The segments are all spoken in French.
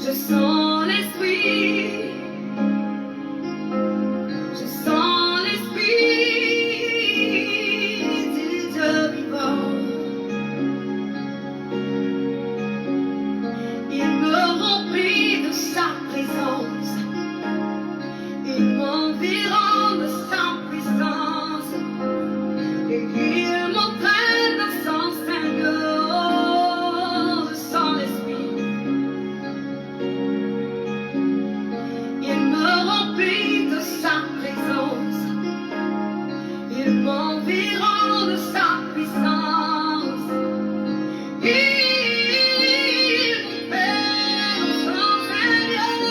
Je sens l'esprit. Je sens l'esprit du Dieu vivant. Il me remplit de sa présence. Il m'environne de sa puissance. Et il m'entraîne dans son Seigneur. Je sens l'esprit. Il me remplit de sa présence. Il m'environne de sa puissance. Il m'enferme dans son Seigneur.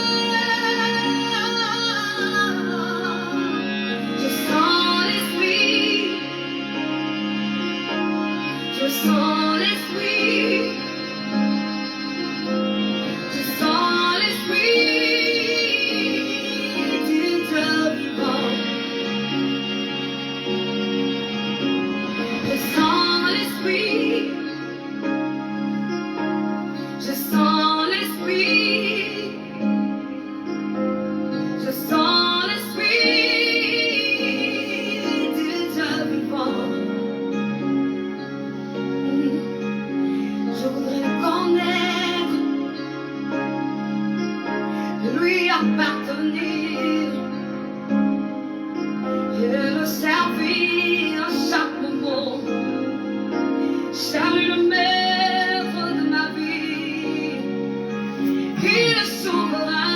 Je sens l'esprit. Je sens l'esprit. Je sens l'esprit du Dieu vivant. Je sens l'esprit. Je sens l'esprit. Je sens l'esprit du Dieu vivant. Je voudrais le connaître, lui appartenir et le servir à chaque moment. Salut le maître de ma vie, il est souverain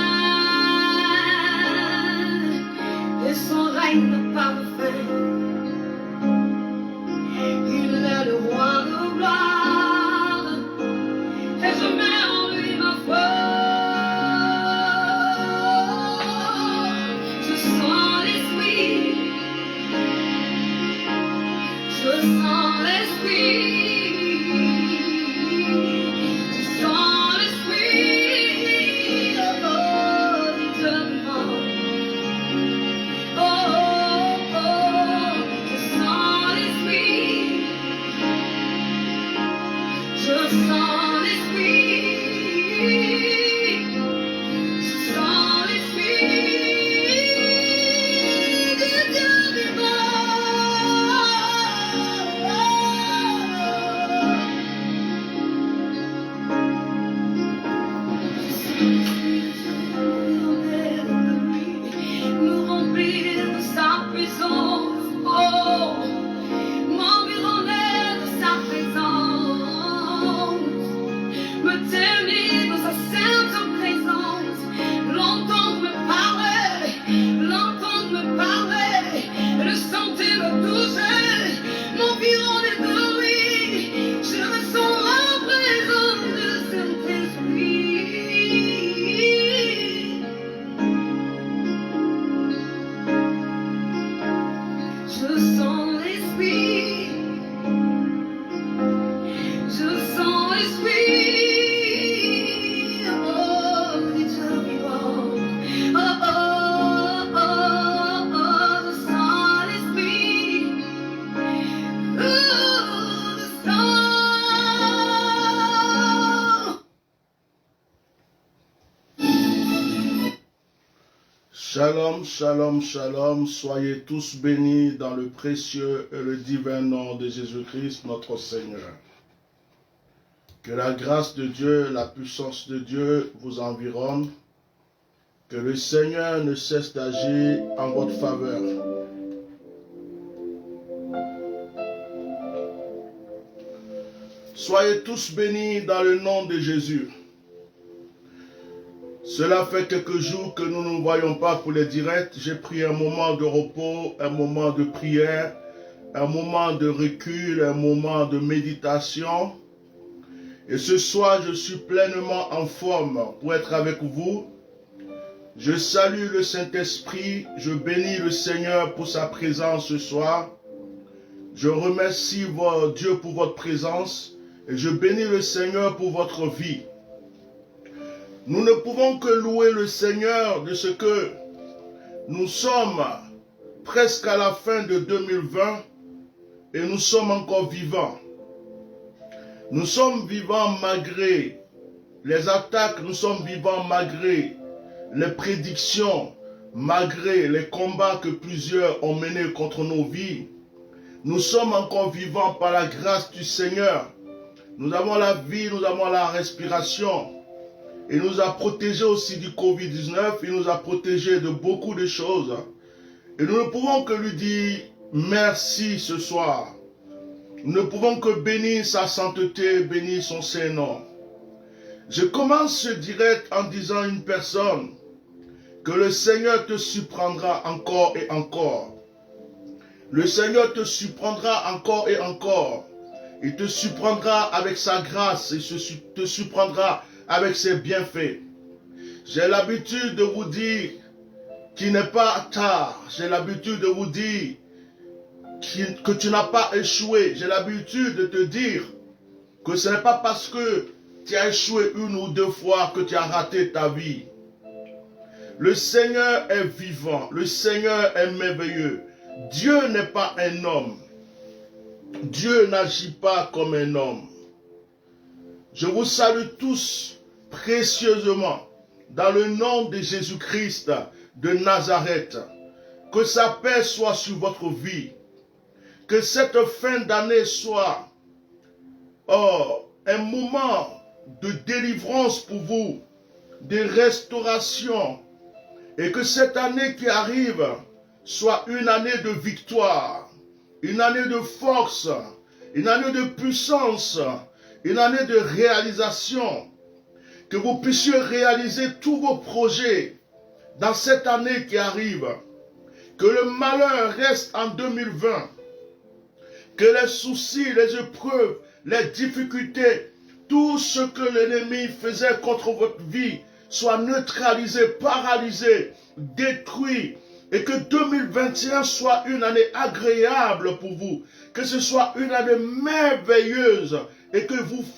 et son règne n'a pas de fin. Il est le roi de gloire et je mets en lui ma foi. Je sens l'esprit. Je sens l'esprit. Je sens l'esprit. Oh, du Dieu vivant. Oh, oh, oh. Je sens l'esprit. Je sens l'esprit. Je sens l'esprit du Dieu vivant. Me remplir de sa puissance. Oh, m'environner de sa présence. Me tenir dans sa sainte présence. L'entendre me parler, le sentir, le toucher, m'environner de lui. Je ressens la présence de Saint-Esprit. Je sens l'esprit. Je sens l'esprit. Oh, du Dieu vivant. Oh, oh, oh, oh, je sens l'esprit. Oh, je sens. Shalom, shalom, shalom, soyez tous bénis dans le précieux et le divin nom de Jésus-Christ, notre Seigneur. Que la grâce de Dieu, la puissance de Dieu vous environne. Que le Seigneur ne cesse d'agir en votre faveur. Soyez tous bénis dans le nom de Jésus. Cela fait quelques jours que nous ne nous voyons pas pour les directs. J'ai pris un moment de repos, un moment de prière, un moment de recul, un moment de méditation. Et ce soir, je suis pleinement en forme pour être avec vous. Je salue le Saint-Esprit, je bénis le Seigneur pour sa présence ce soir. Je remercie Dieu pour votre présence et je bénis le Seigneur pour votre vie. Nous ne pouvons que louer le Seigneur de ce que nous sommes presque à la fin de 2020 et nous sommes encore vivants. Nous sommes vivants malgré les attaques, nous sommes vivants malgré les prédictions, malgré les combats que plusieurs ont menés contre nos vies. Nous sommes encore vivants par la grâce du Seigneur. Nous avons la vie, nous avons la respiration. Il nous a protégés aussi du Covid-19, il nous a protégés de beaucoup de choses. Et nous ne pouvons que lui dire merci ce soir. Nous ne pouvons que bénir sa sainteté, bénir son Saint-Nom. Je commence ce direct en disant à une personne que le Seigneur te surprendra encore et encore. Le Seigneur te surprendra encore et encore. Il te surprendra avec sa grâce et te surprendra avec ses bienfaits. J'ai l'habitude de vous dire qu'il n'est pas tard. J'ai l'habitude de vous dire que tu n'as pas échoué. J'ai l'habitude de te dire que ce n'est pas parce que tu as échoué une ou deux fois que tu as raté ta vie. Le Seigneur est vivant. Le Seigneur est merveilleux. Dieu n'est pas un homme. Dieu n'agit pas comme un homme. Je vous salue tous précieusement dans le nom de Jésus-Christ de Nazareth. Que sa paix soit sur votre vie. Que cette fin d'année soit un moment de délivrance pour vous, de restauration. Et que cette année qui arrive soit une année de victoire, une année de force, une année de puissance, une année de réalisation. Que vous puissiez réaliser tous vos projets dans cette année qui arrive. Que le malheur reste en 2020. Que les soucis, les épreuves, les difficultés, tout ce que l'ennemi faisait contre votre vie soit neutralisé, paralysé, détruit. Et que 2021 soit une année agréable pour vous. Que ce soit une année merveilleuse. Et que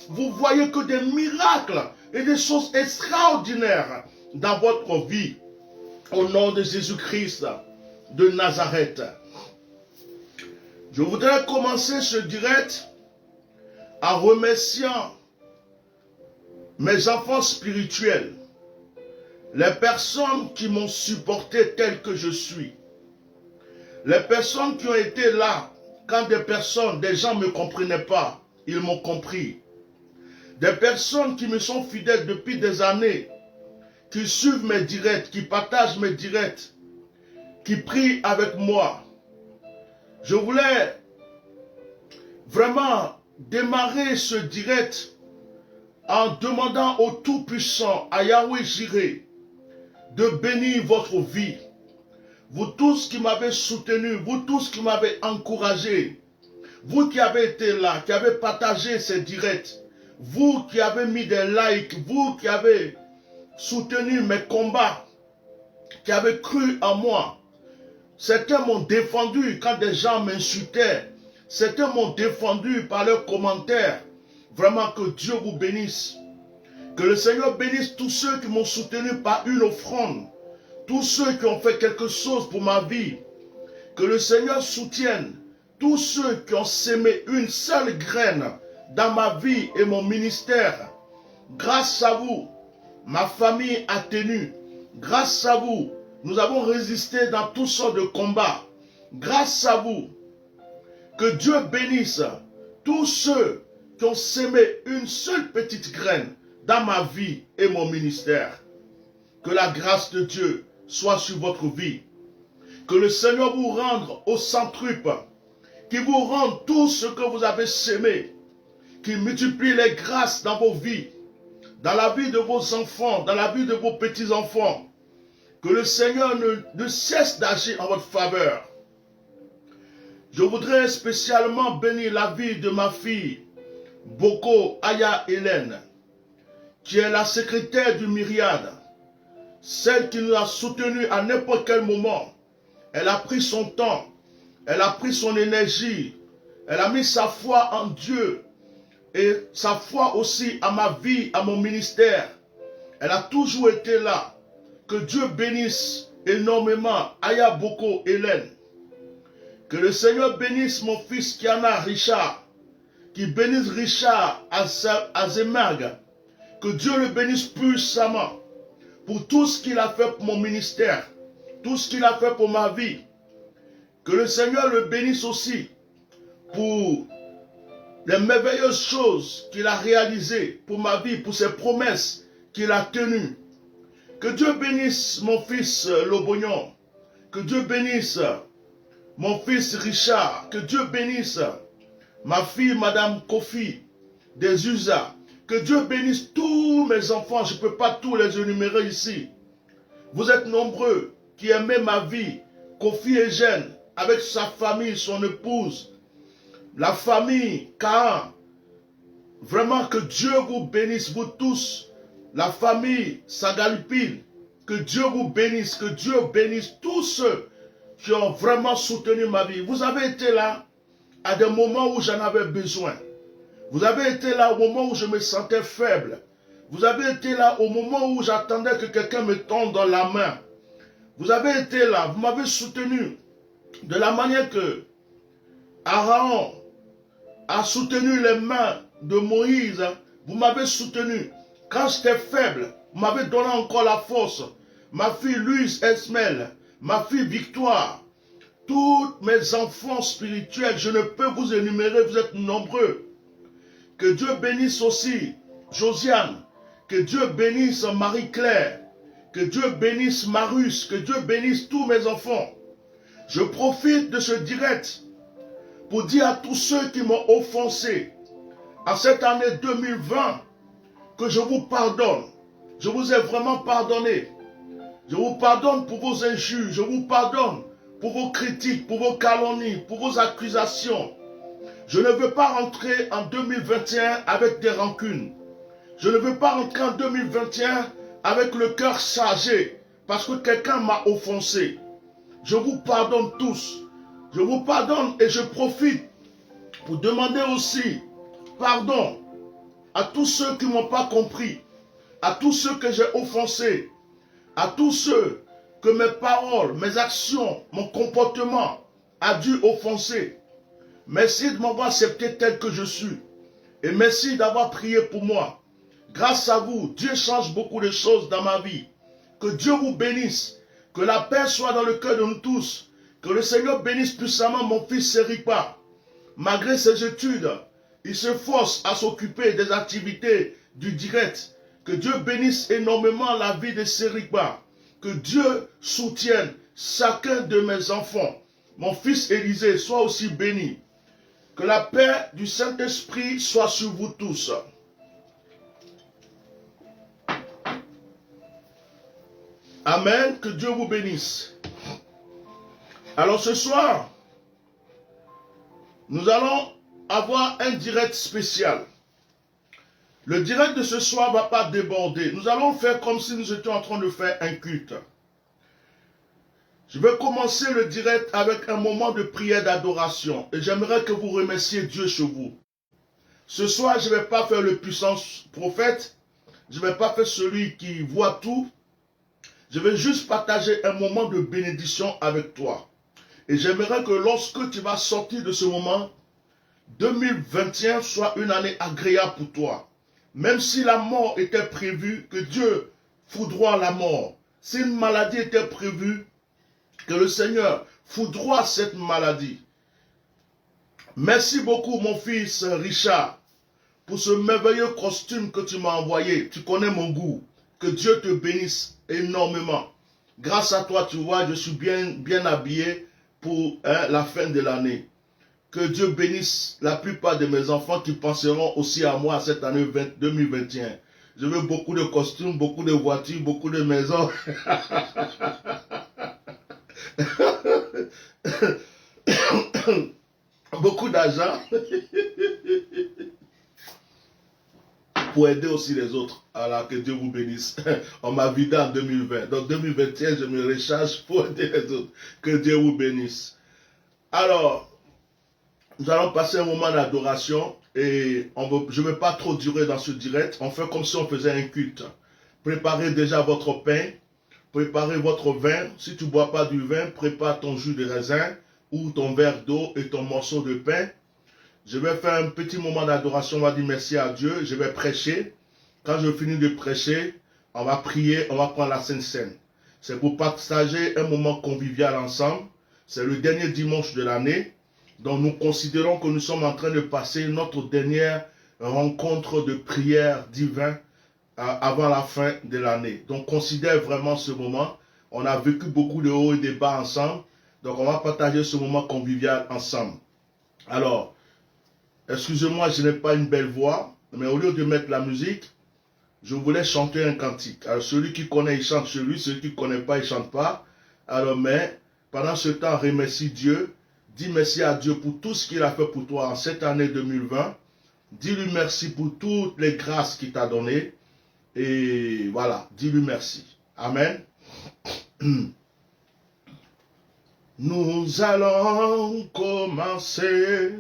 vous voyez que des miracles et des choses extraordinaires dans votre vie. Au nom de Jésus-Christ de Nazareth. Je voudrais commencer ce direct en remerciant mes enfants spirituels. Les personnes qui m'ont supporté tel que je suis. Les personnes qui ont été là quand des gens ne me comprenaient pas. Ils m'ont compris. Des personnes qui me sont fidèles depuis des années, qui suivent mes directs, qui partagent mes directs, qui prient avec moi. Je voulais vraiment démarrer ce direct en demandant au Tout-Puissant, à Yahweh Jireh, de bénir votre vie. Vous tous qui m'avez soutenu, vous tous qui m'avez encouragé, vous qui avez été là, qui avez partagé ces directs, vous qui avez mis des likes, vous qui avez soutenu mes combats, qui avez cru en moi. Certains m'ont défendu quand des gens m'insultaient. Certains m'ont défendu par leurs commentaires. Vraiment que Dieu vous bénisse. Que le Seigneur bénisse tous ceux qui m'ont soutenu par une offrande. Tous ceux qui ont fait quelque chose pour ma vie. Que le Seigneur soutienne tous ceux qui ont sémé une seule graine dans ma vie et mon ministère. Grâce à vous, ma famille a tenu. Grâce à vous, nous avons résisté dans toutes sortes de combats. Grâce à vous, que Dieu bénisse tous ceux qui ont sémé une seule petite graine dans ma vie et mon ministère. Que la grâce de Dieu soit sur votre vie. Que le Seigneur vous rende au centuple, qu'il vous rende tout ce que vous avez sémé, qu'il multiplie les grâces dans vos vies, dans la vie de vos enfants, dans la vie de vos petits-enfants. Que le Seigneur ne cesse d'agir en votre faveur. Je voudrais spécialement bénir la vie de ma fille, Boko Aya Hélène, qui est la secrétaire du Myriade, celle qui nous a soutenus à n'importe quel moment. Elle a pris son temps, elle a pris son énergie, elle a mis sa foi en Dieu et sa foi aussi à ma vie, à mon ministère. Elle a toujours été là. Que Dieu bénisse énormément Aya Boko Hélène. Que le Seigneur bénisse mon fils Kiana Richard. Qu'il bénisse Richard Azemag. Que Dieu le bénisse puissamment pour tout ce qu'il a fait pour mon ministère, tout ce qu'il a fait pour ma vie. Que le Seigneur le bénisse aussi pour les merveilleuses choses qu'il a réalisées pour ma vie, pour ses promesses qu'il a tenues. Que Dieu bénisse mon fils Lobognon. Que Dieu bénisse mon fils Richard. Que Dieu bénisse ma fille Madame Kofi des USA. Que Dieu bénisse tous mes enfants. Je ne peux pas tous les énumérer ici. Vous êtes nombreux qui aimez ma vie. Kofi Eugène, avec sa famille, son épouse, la famille Kaan. Vraiment que Dieu vous bénisse, vous tous. La famille Sagalipil. Que Dieu vous bénisse, que Dieu bénisse tous ceux qui ont vraiment soutenu ma vie. Vous avez été là à des moments où j'en avais besoin. Vous avez été là au moment où je me sentais faible. Vous avez été là au moment où j'attendais que quelqu'un me tende dans la main. Vous avez été là, vous m'avez soutenu de la manière que Aaron a soutenu les mains de Moïse. Vous m'avez soutenu. Quand j'étais faible, vous m'avez donné encore la force. Ma fille Louise Esmel, ma fille Victoire, tous mes enfants spirituels, je ne peux vous énumérer, vous êtes nombreux. Que Dieu bénisse aussi Josiane, que Dieu bénisse Marie-Claire, que Dieu bénisse Marius, que Dieu bénisse tous mes enfants. Je profite de ce direct pour dire à tous ceux qui m'ont offensé à cette année 2020 que je vous pardonne. Je vous ai vraiment pardonné. Je vous pardonne pour vos injures, je vous pardonne pour vos critiques, pour vos calomnies, pour vos accusations. Je ne veux pas rentrer en 2021 avec des rancunes. Je ne veux pas rentrer en 2021 avec le cœur chargé parce que quelqu'un m'a offensé. Je vous pardonne tous. Je vous pardonne et je profite pour demander aussi pardon à tous ceux qui ne m'ont pas compris, à tous ceux que j'ai offensés, à tous ceux que mes paroles, mes actions, mon comportement a dû offenser. Merci de m'avoir accepté tel que je suis. Et merci d'avoir prié pour moi. Grâce à vous, Dieu change beaucoup de choses dans ma vie. Que Dieu vous bénisse. Que la paix soit dans le cœur de nous tous. Que le Seigneur bénisse puissamment mon fils Seripa. Malgré ses études, il se force à s'occuper des activités du direct. Que Dieu bénisse énormément la vie de Seripa. Que Dieu soutienne chacun de mes enfants. Mon fils Élisée soit aussi béni. Que la paix du Saint-Esprit soit sur vous tous. Amen. Que Dieu vous bénisse. Alors ce soir, nous allons avoir un direct spécial. Le direct de ce soir ne va pas déborder. Nous allons faire comme si nous étions en train de faire un culte. Je vais commencer le direct avec un moment de prière d'adoration. Et j'aimerais que vous remerciez Dieu chez vous. Ce soir, je ne vais pas faire le puissant prophète. Je ne vais pas faire celui qui voit tout. Je vais juste partager un moment de bénédiction avec toi. Et j'aimerais que lorsque tu vas sortir de ce moment, 2021 soit une année agréable pour toi. Même si la mort était prévue, que Dieu foudroie la mort. Si une maladie était prévue, que le Seigneur foudroie cette maladie. Merci beaucoup mon fils Richard pour ce merveilleux costume que tu m'as envoyé. Tu connais mon goût. Que Dieu te bénisse énormément. Grâce à toi, tu vois, je suis bien habillé pour la fin de l'année. Que Dieu bénisse la plupart de mes enfants qui penseront aussi à moi cette année 2021. Je veux beaucoup de costumes, beaucoup de voitures, beaucoup de maisons. Beaucoup d'argent pour aider aussi les autres. Alors que Dieu vous bénisse. On m'a vidé en 2020. Donc 2021, je me recharge pour aider les autres. Que Dieu vous bénisse. Alors, nous allons passer un moment d'adoration et je ne vais pas trop durer dans ce direct. On fait comme si on faisait un culte. Préparez déjà votre pain. Préparez votre vin. Si tu ne bois pas du vin, prépare ton jus de raisin ou ton verre d'eau et ton morceau de pain. Je vais faire un petit moment d'adoration. On va dire merci à Dieu. Je vais prêcher. quand je finis de prêcher, on va prier, on va prendre la Sainte Seine. C'est pour partager un moment convivial ensemble. C'est le dernier dimanche de l'année. Donc nous considérons que nous sommes en train de passer notre dernière rencontre de prière divine avant la fin de l'année. Donc considère vraiment ce moment. On a vécu beaucoup de hauts et de bas ensemble. Donc on va partager ce moment convivial ensemble. Alors, excusez-moi, je n'ai pas une belle voix, mais au lieu de mettre la musique, je voulais chanter un cantique. Alors celui qui connaît, il chante chez lui, celui qui ne connaît pas, il ne chante pas. Alors mais, pendant ce temps, remercie Dieu. Dis merci à Dieu pour tout ce qu'il a fait pour toi en cette année 2020. Dis-lui merci pour toutes les grâces qu'il t'a données. Et voilà, dis-lui merci. Amen. Nous allons commencer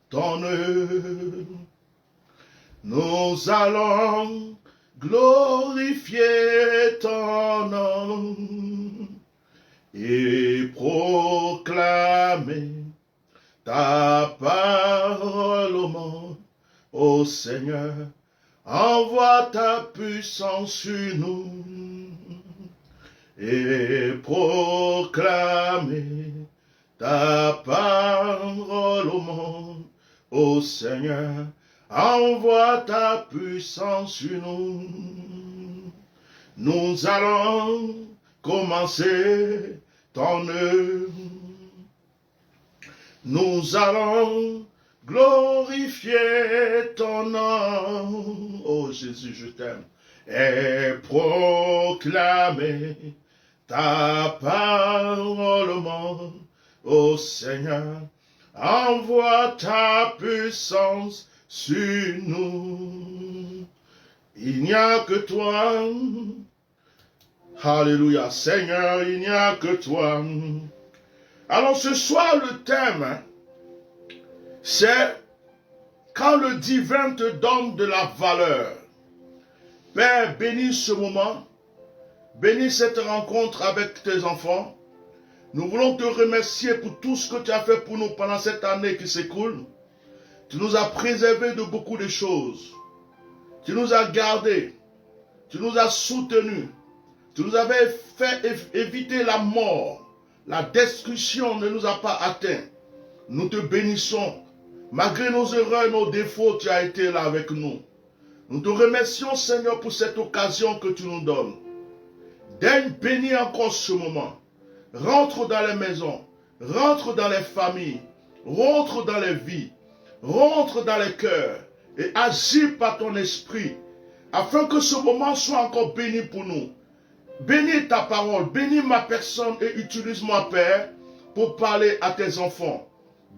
ton œuvre. Nous allons glorifier ton nom et proclamer ta parole au monde. Ô Seigneur, envoie ta puissance sur nous et proclamer ta parole au monde. Ô Seigneur, envoie ta puissance sur nous. Nous allons commencer ton œuvre. Nous allons glorifier ton nom. Oh Jésus, je t'aime. Et proclamer ta parole au monde. Ô Seigneur, envoie ta puissance sur nous. Il n'y a que toi. Alléluia. Seigneur, il n'y a que toi. Alors ce soir, le thème, c'est quand le divin te donne de la valeur. Père, bénis ce moment. Bénis cette rencontre avec tes enfants. Nous voulons te remercier pour tout ce que tu as fait pour nous pendant cette année qui s'écoule. Tu nous as préservés de beaucoup de choses. Tu nous as gardés. Tu nous as soutenus. Tu nous avais fait éviter la mort. La destruction ne nous a pas atteints. Nous te bénissons. Malgré nos erreurs et nos défauts, tu as été là avec nous. Nous te remercions, Seigneur, pour cette occasion que tu nous donnes. Daigne bénir encore ce moment. Rentre dans les maisons. Rentre dans les familles. Rentre dans les vies. Rentre dans les cœurs. Et agis par ton esprit. Afin que ce moment soit encore béni pour nous. Bénis ta parole, bénis ma personne et utilise-moi, Père, pour parler à tes enfants.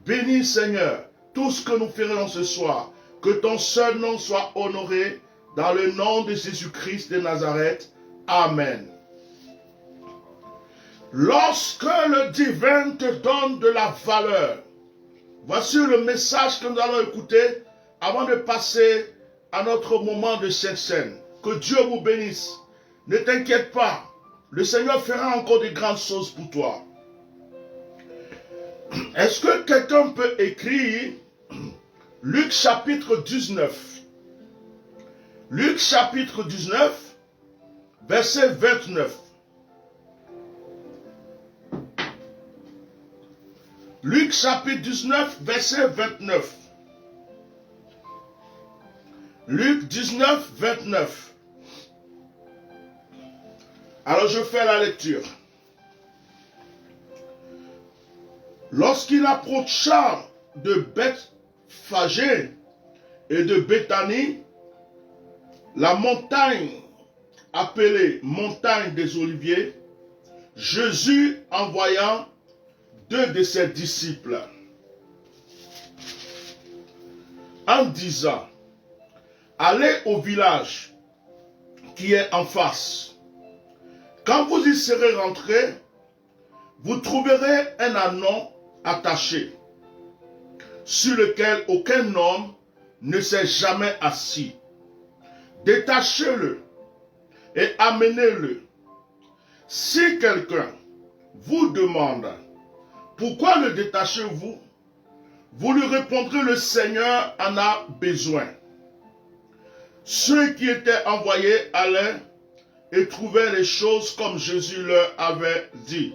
Bénis, Seigneur, tout ce que nous ferons ce soir. Que ton seul nom soit honoré dans le nom de Jésus-Christ de Nazareth. Amen. Lorsque le divin te donne de la valeur, voici le message que nous allons écouter avant de passer à notre moment de Sainte Seine. Que Dieu vous bénisse. Ne t'inquiète pas, le Seigneur fera encore de grandes choses pour toi. Est-ce que quelqu'un peut écrire Luc chapitre 19? Luc chapitre 19, verset 29. Luc chapitre 19, verset 29. Luc 19, 29. Alors je fais la lecture. Lorsqu'il approcha de Bethphagée et de Béthanie, la montagne appelée montagne des Oliviers, Jésus envoya 2 de ses disciples en disant, allez au village qui est en face. Quand vous y serez rentrés, vous trouverez un ânon attaché, sur lequel aucun homme ne s'est jamais assis. Détachez-le et amenez-le. Si quelqu'un vous demande, pourquoi le détachez-vous? Vous lui répondrez, le Seigneur en a besoin. Ceux qui étaient envoyés allaient et trouvaient les choses comme Jésus leur avait dit.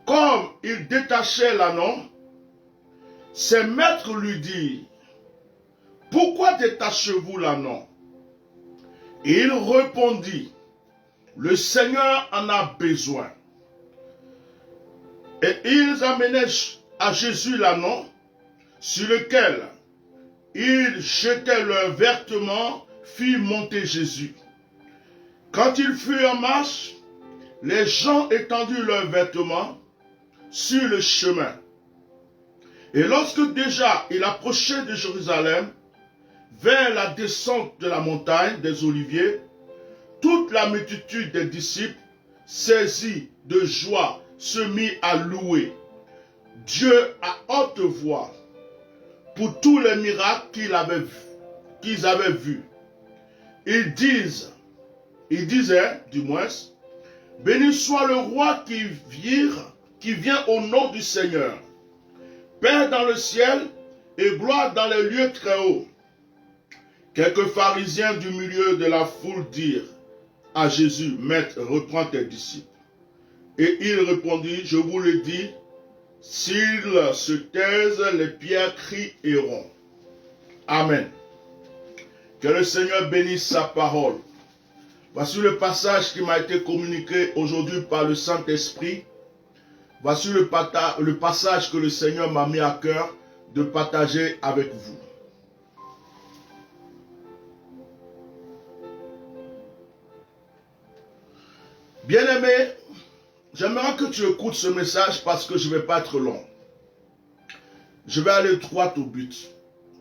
Comme il détachait l'ânon, ses maîtres lui dirent, « Pourquoi détachez-vous l'ânon » Et il répondit, « Le Seigneur en a besoin. » Et ils amenaient à Jésus l'ânon, sur lequel ils jetaient leurs vêtements, firent monter Jésus. Quand il fut en marche, les gens étendirent leurs vêtements sur le chemin. Et lorsque déjà il approchait de Jérusalem, vers la descente de la montagne des Oliviers, toute la multitude des disciples, saisis de joie, se mit à louer Dieu à haute voix pour tous les miracles qu'ils avaient vus. Ils disaient, du moins, béni soit le roi qui vient au nom du Seigneur. Paix dans le ciel et gloire dans les lieux très hauts. Quelques pharisiens du milieu de la foule dirent à Jésus, Maître, reprends tes disciples. Et il répondit, je vous le dis, s'ils se taisent, les pierres crieront. Amen. Que le Seigneur bénisse sa parole. Voici le passage qui m'a été communiqué aujourd'hui par le Saint-Esprit. Voici le passage que le Seigneur m'a mis à cœur de partager avec vous. Bien-aimé, j'aimerais que tu écoutes ce message parce que je ne vais pas être long. Je vais aller droit au but.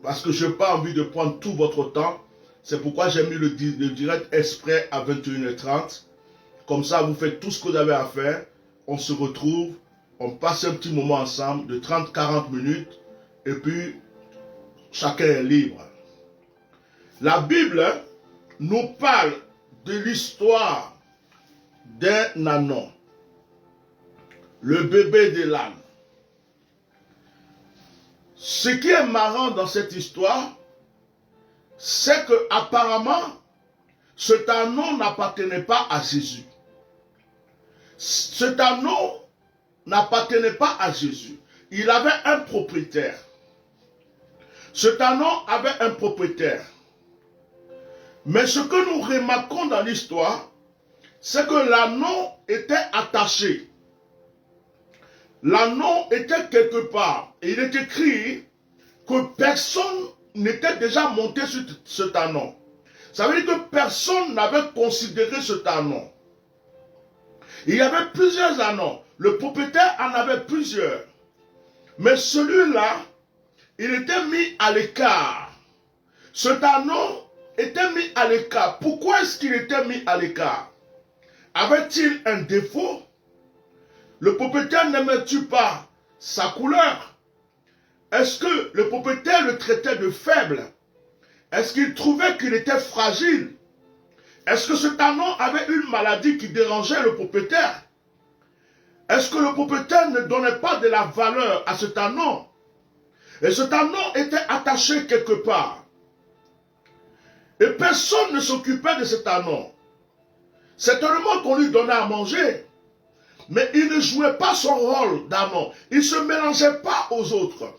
Parce que je n'ai pas envie de prendre tout votre temps. C'est pourquoi j'ai mis le direct exprès à 21h30. Comme ça, vous faites tout ce que vous avez à faire. On se retrouve, on passe un petit moment ensemble de 30-40 minutes. Et puis, chacun est libre. La Bible nous parle de l'histoire d'un ânon. Le bébé de l'âne. Ce qui est marrant dans cette histoire, c'est que apparemment, cet ânon n'appartenait pas à Jésus. Cet ânon n'appartenait pas à Jésus. Il avait un propriétaire. Cet ânon avait un propriétaire. Mais ce que nous remarquons dans l'histoire, c'est que l'ânon était attaché. L'ânon était quelque part. Et il est écrit que personne n'était déjà monté sur cet ânon. Ça veut dire que personne n'avait considéré cet ânon. Il y avait plusieurs ânons. Le propriétaire en avait plusieurs. Mais celui-là, il était mis à l'écart. Cet ânon était mis à l'écart. Pourquoi est-ce qu'il était mis à l'écart? Avait-il un défaut? Le propriétaire n'aimait-il pas sa couleur? Est-ce que le propriétaire le traitait de faible? Est-ce qu'il trouvait qu'il était fragile? Est-ce que cet ânon avait une maladie qui dérangeait le propriétaire? Est-ce que le propriétaire ne donnait pas de la valeur à cet ânon? Et cet ânon était attaché quelque part. Et personne ne s'occupait de cet ânon. Certainement qu'on lui donnait à manger. Mais il ne jouait pas son rôle d'ânon. Il ne se mélangeait pas aux autres.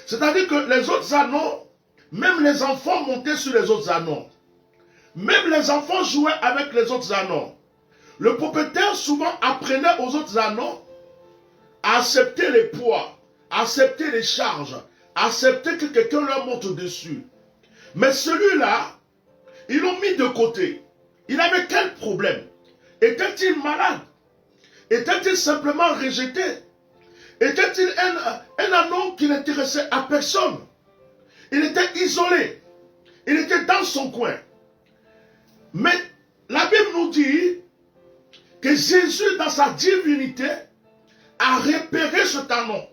C'est-à-dire que les autres ânons, même les enfants montaient sur les autres ânons. Même les enfants jouaient avec les autres ânons. Le propriétaire souvent apprenait aux autres ânons à accepter les poids, à accepter les charges, à accepter que quelqu'un leur monte dessus. Mais celui-là, ils l'ont mis de côté. Il avait quel problème? Était-il malade? Était-il simplement rejeté? Était-il un ânon qui n'intéressait à personne? Il était isolé. Il était dans son coin. Mais la Bible nous dit que Jésus, dans sa divinité, a repéré cet ânon.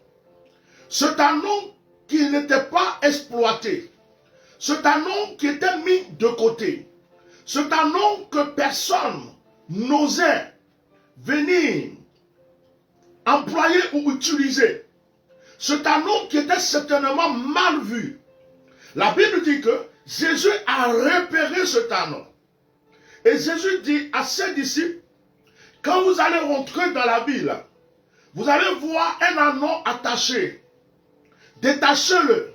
Cet ânon qui n'était pas exploité. Cet ânon qui était mis de côté. Cet ânon que personne n'osait venir employer ou utiliser. Cet ânon qui était certainement mal vu. La Bible dit que Jésus a repéré cet anneau. Et Jésus dit à ses disciples, quand vous allez rentrer dans la ville, vous allez voir un anneau attaché. Détachez-le.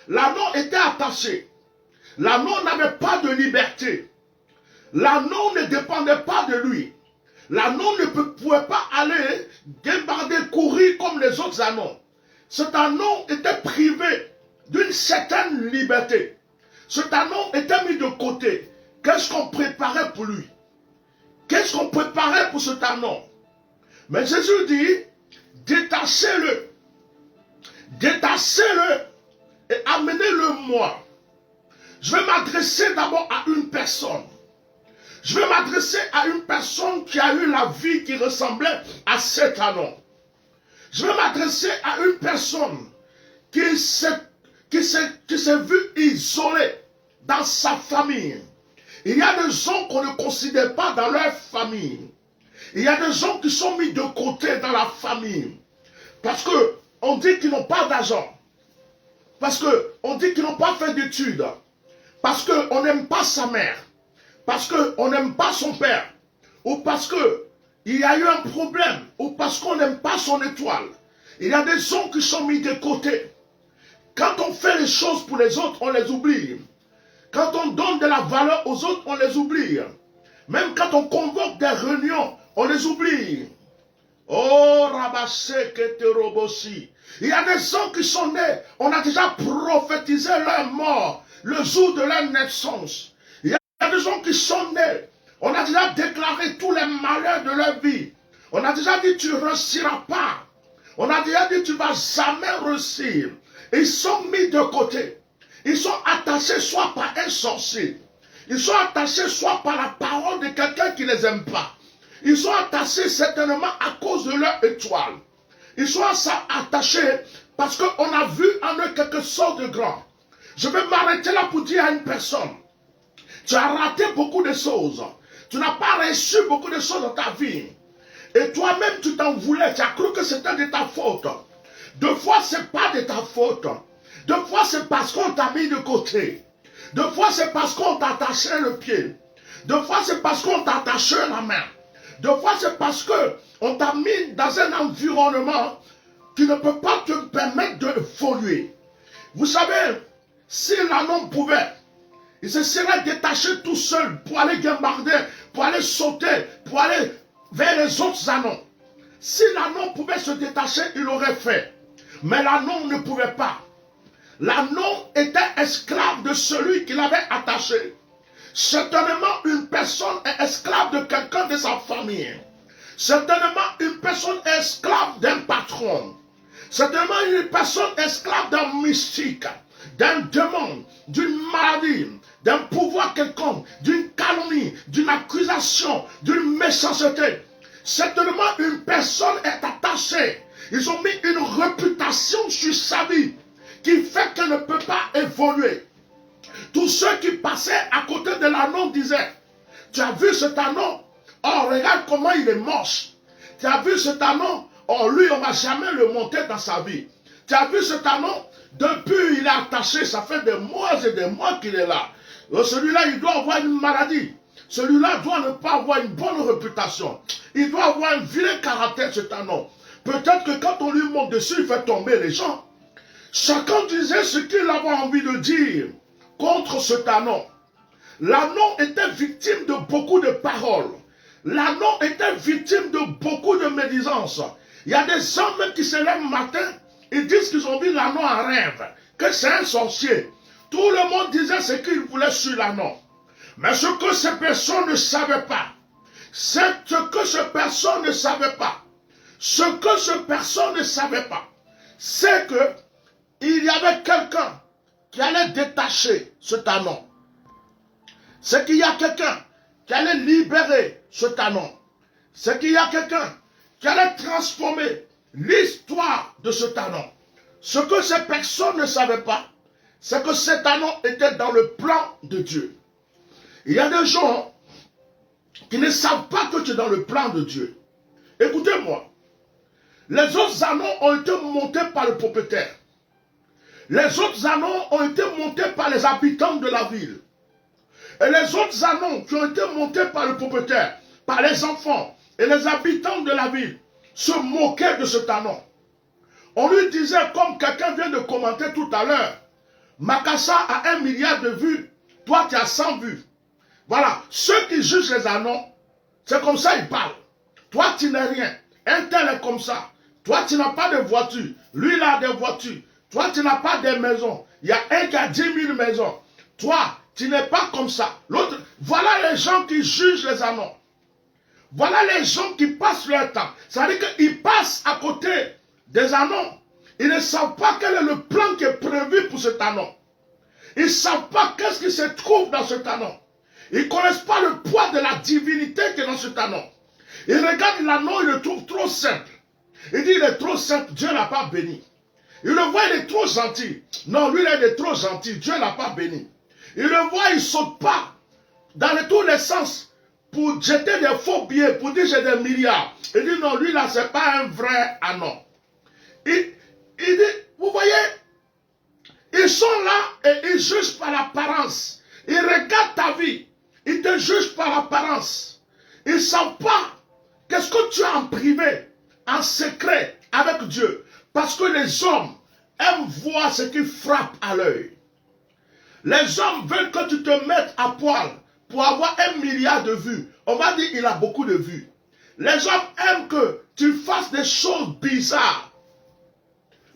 L'anneau était attaché. L'anneau n'avait pas de liberté. L'anneau ne dépendait pas de lui. L'anneau ne pouvait pas aller débarder, courir comme les autres anneaux. Cet anneau était privé d'une certaine liberté. Cet anneau était mis de côté. Qu'est-ce qu'on préparait pour lui? Qu'est-ce qu'on préparait pour cet anneau? Mais Jésus dit, détachez-le. Détachez-le et amenez-le moi. Je vais m'adresser d'abord à une personne. Je vais m'adresser à une personne qui a eu la vie qui ressemblait à cet anneau. Je vais m'adresser à une personne qui s'est vue isolée dans sa famille. Il y a des gens qu'on ne considère pas dans leur famille. Il y a des gens qui sont mis de côté dans la famille. Parce qu'on dit qu'ils n'ont pas d'argent. Parce qu'on dit qu'ils n'ont pas fait d'études. Parce qu'on n'aime pas sa mère. Parce qu'on n'aime pas son père. Ou parce qu'il y a eu un problème. Ou parce qu'on n'aime pas son étoile. Il y a des gens qui sont mis de côté. Quand on fait les choses pour les autres, on les oublie. Quand on donne de la valeur aux autres, on les oublie. Même quand on convoque des réunions, on les oublie. Oh, Rabassé Keterobosi. Il y a des gens qui sont nés, on a déjà prophétisé leur mort le jour de leur naissance. Il y a des gens qui sont nés, on a déjà déclaré tous les malheurs de leur vie. On a déjà dit tu ne réussiras pas. On a déjà dit tu ne vas jamais réussir. Ils sont mis de côté. Ils sont attachés soit par un sorcier. Ils sont attachés soit par la parole de quelqu'un qui ne les aime pas. Ils sont attachés certainement à cause de leur étoile. Ils sont attachés parce qu'on a vu en eux quelque chose de grand. Je vais m'arrêter là pour dire à une personne, tu as raté beaucoup de choses. Tu n'as pas reçu beaucoup de choses dans ta vie. Et toi-même, tu t'en voulais. Tu as cru que c'était de ta faute. Deux fois, ce n'est pas de ta faute. Deux fois, c'est parce qu'on t'a mis de côté. Deux fois, c'est parce qu'on t'a attaché le pied. Deux fois, c'est parce qu'on t'a attaché la main. Deux fois, c'est parce qu'on t'a mis dans un environnement qui ne peut pas te permettre d'évoluer. Vous savez, si l'anneau pouvait, il se serait détaché tout seul pour aller gambarder, pour aller sauter, pour aller vers les autres anneaux. Si l'anneau pouvait se détacher, il l'aurait fait. Mais l'anneau ne pouvait pas. L'anneau était esclave de celui qui l'avait attaché. Certainement, une personne est esclave de quelqu'un de sa famille. Certainement, une personne est esclave d'un patron. Certainement, une personne est esclave d'un mystique, d'un démon, d'une maladie, d'un pouvoir quelconque, d'une calomnie, d'une accusation, d'une méchanceté. Certainement, une personne est attachée. Ils ont mis une réputation sur sa vie qui fait qu'elle ne peut pas évoluer. Tous ceux qui passaient à côté de l'anneau disaient, tu as vu cet anneau? Oh, regarde comment il est moche. Tu as vu cet anneau? Oh, lui, on ne va jamais le monter dans sa vie. Tu as vu cet anneau? Depuis, il est attaché, ça fait des mois et des mois qu'il est là. Celui-là, il doit avoir une maladie. Celui-là doit ne pas avoir une bonne réputation. Il doit avoir un vilain caractère, cet anneau. Peut-être que quand on lui monte dessus, il fait tomber les gens. Chacun disait ce qu'il avait envie de dire contre cet anneau. L'anneau était victime de beaucoup de paroles. L'anneau était victime de beaucoup de médisances. Il y a des gens même qui se lèvent le matin, ils disent qu'ils ont vu l'anneau en rêve, que c'est un sorcier. Tout le monde disait ce qu'il voulait sur l'anneau. Mais ce que ces personnes ne savaient pas, c'est ce que ces personnes ne savaient pas. Ce que ces personnes ne savaient pas, c'est que il y avait quelqu'un qui allait détacher cet anneau. C'est qu'il y a quelqu'un qui allait libérer cet anneau. C'est qu'il y a quelqu'un qui allait transformer l'histoire de cet anneau. Ce que ces personnes ne savaient pas, c'est que cet anneau était dans le plan de Dieu. Il y a des gens qui ne savent pas que tu es dans le plan de Dieu. Écoutez-moi. Les autres anneaux ont été montés par le propriétaire. Les autres anneaux ont été montés par les habitants de la ville. Et les autres anneaux qui ont été montés par le propriétaire, par les enfants et les habitants de la ville, se moquaient de cet anneau. On lui disait, comme quelqu'un vient de commenter tout à l'heure, Makassa a 1 milliard de vues, toi tu as 100 vues. Voilà, ceux qui jugent les anneaux, c'est comme ça ils parlent. Toi tu n'es rien, un tel est comme ça. Toi tu n'as pas de voiture, lui il a des voitures. Toi tu n'as pas de maisons, il y a un qui a 10 000 maisons. Toi tu n'es pas comme ça. L'autre, voilà les gens qui jugent les anneaux. Voilà les gens qui passent leur temps. C'est-à-dire qu'ils passent à côté des anneaux. Ils ne savent pas quel est le plan qui est prévu pour cet anneau. Ils ne savent pas qu'est-ce qui se trouve dans cet anneau. Ils ne connaissent pas le poids de la divinité qui est dans cet anneau. Ils regardent l'anneau, ils le trouvent trop simple. Ils disent, il est trop simple, Dieu ne l'a pas béni. Ils le voient, il est trop gentil. Non, lui, il est trop gentil, Dieu ne l'a pas béni. Ils le voient, il ne saute pas dans tous les sens pour jeter des faux billets, pour dire j'ai des milliards. Il dit, non, lui là, ce n'est pas un vrai anneau. Il dit, vous voyez, ils sont là et ils jugent par l'apparence. Ils regardent ta vie, ils te jugent par l'apparence. Ils ne savent pas qu'est-ce que tu as en privé, en secret, avec Dieu. Parce que les hommes aiment voir ce qui frappe à l'œil. Les hommes veulent que tu te mettes à poil pour avoir 1 milliard de vues. On va dire qu'il a beaucoup de vues. Les hommes aiment que tu fasses des choses bizarres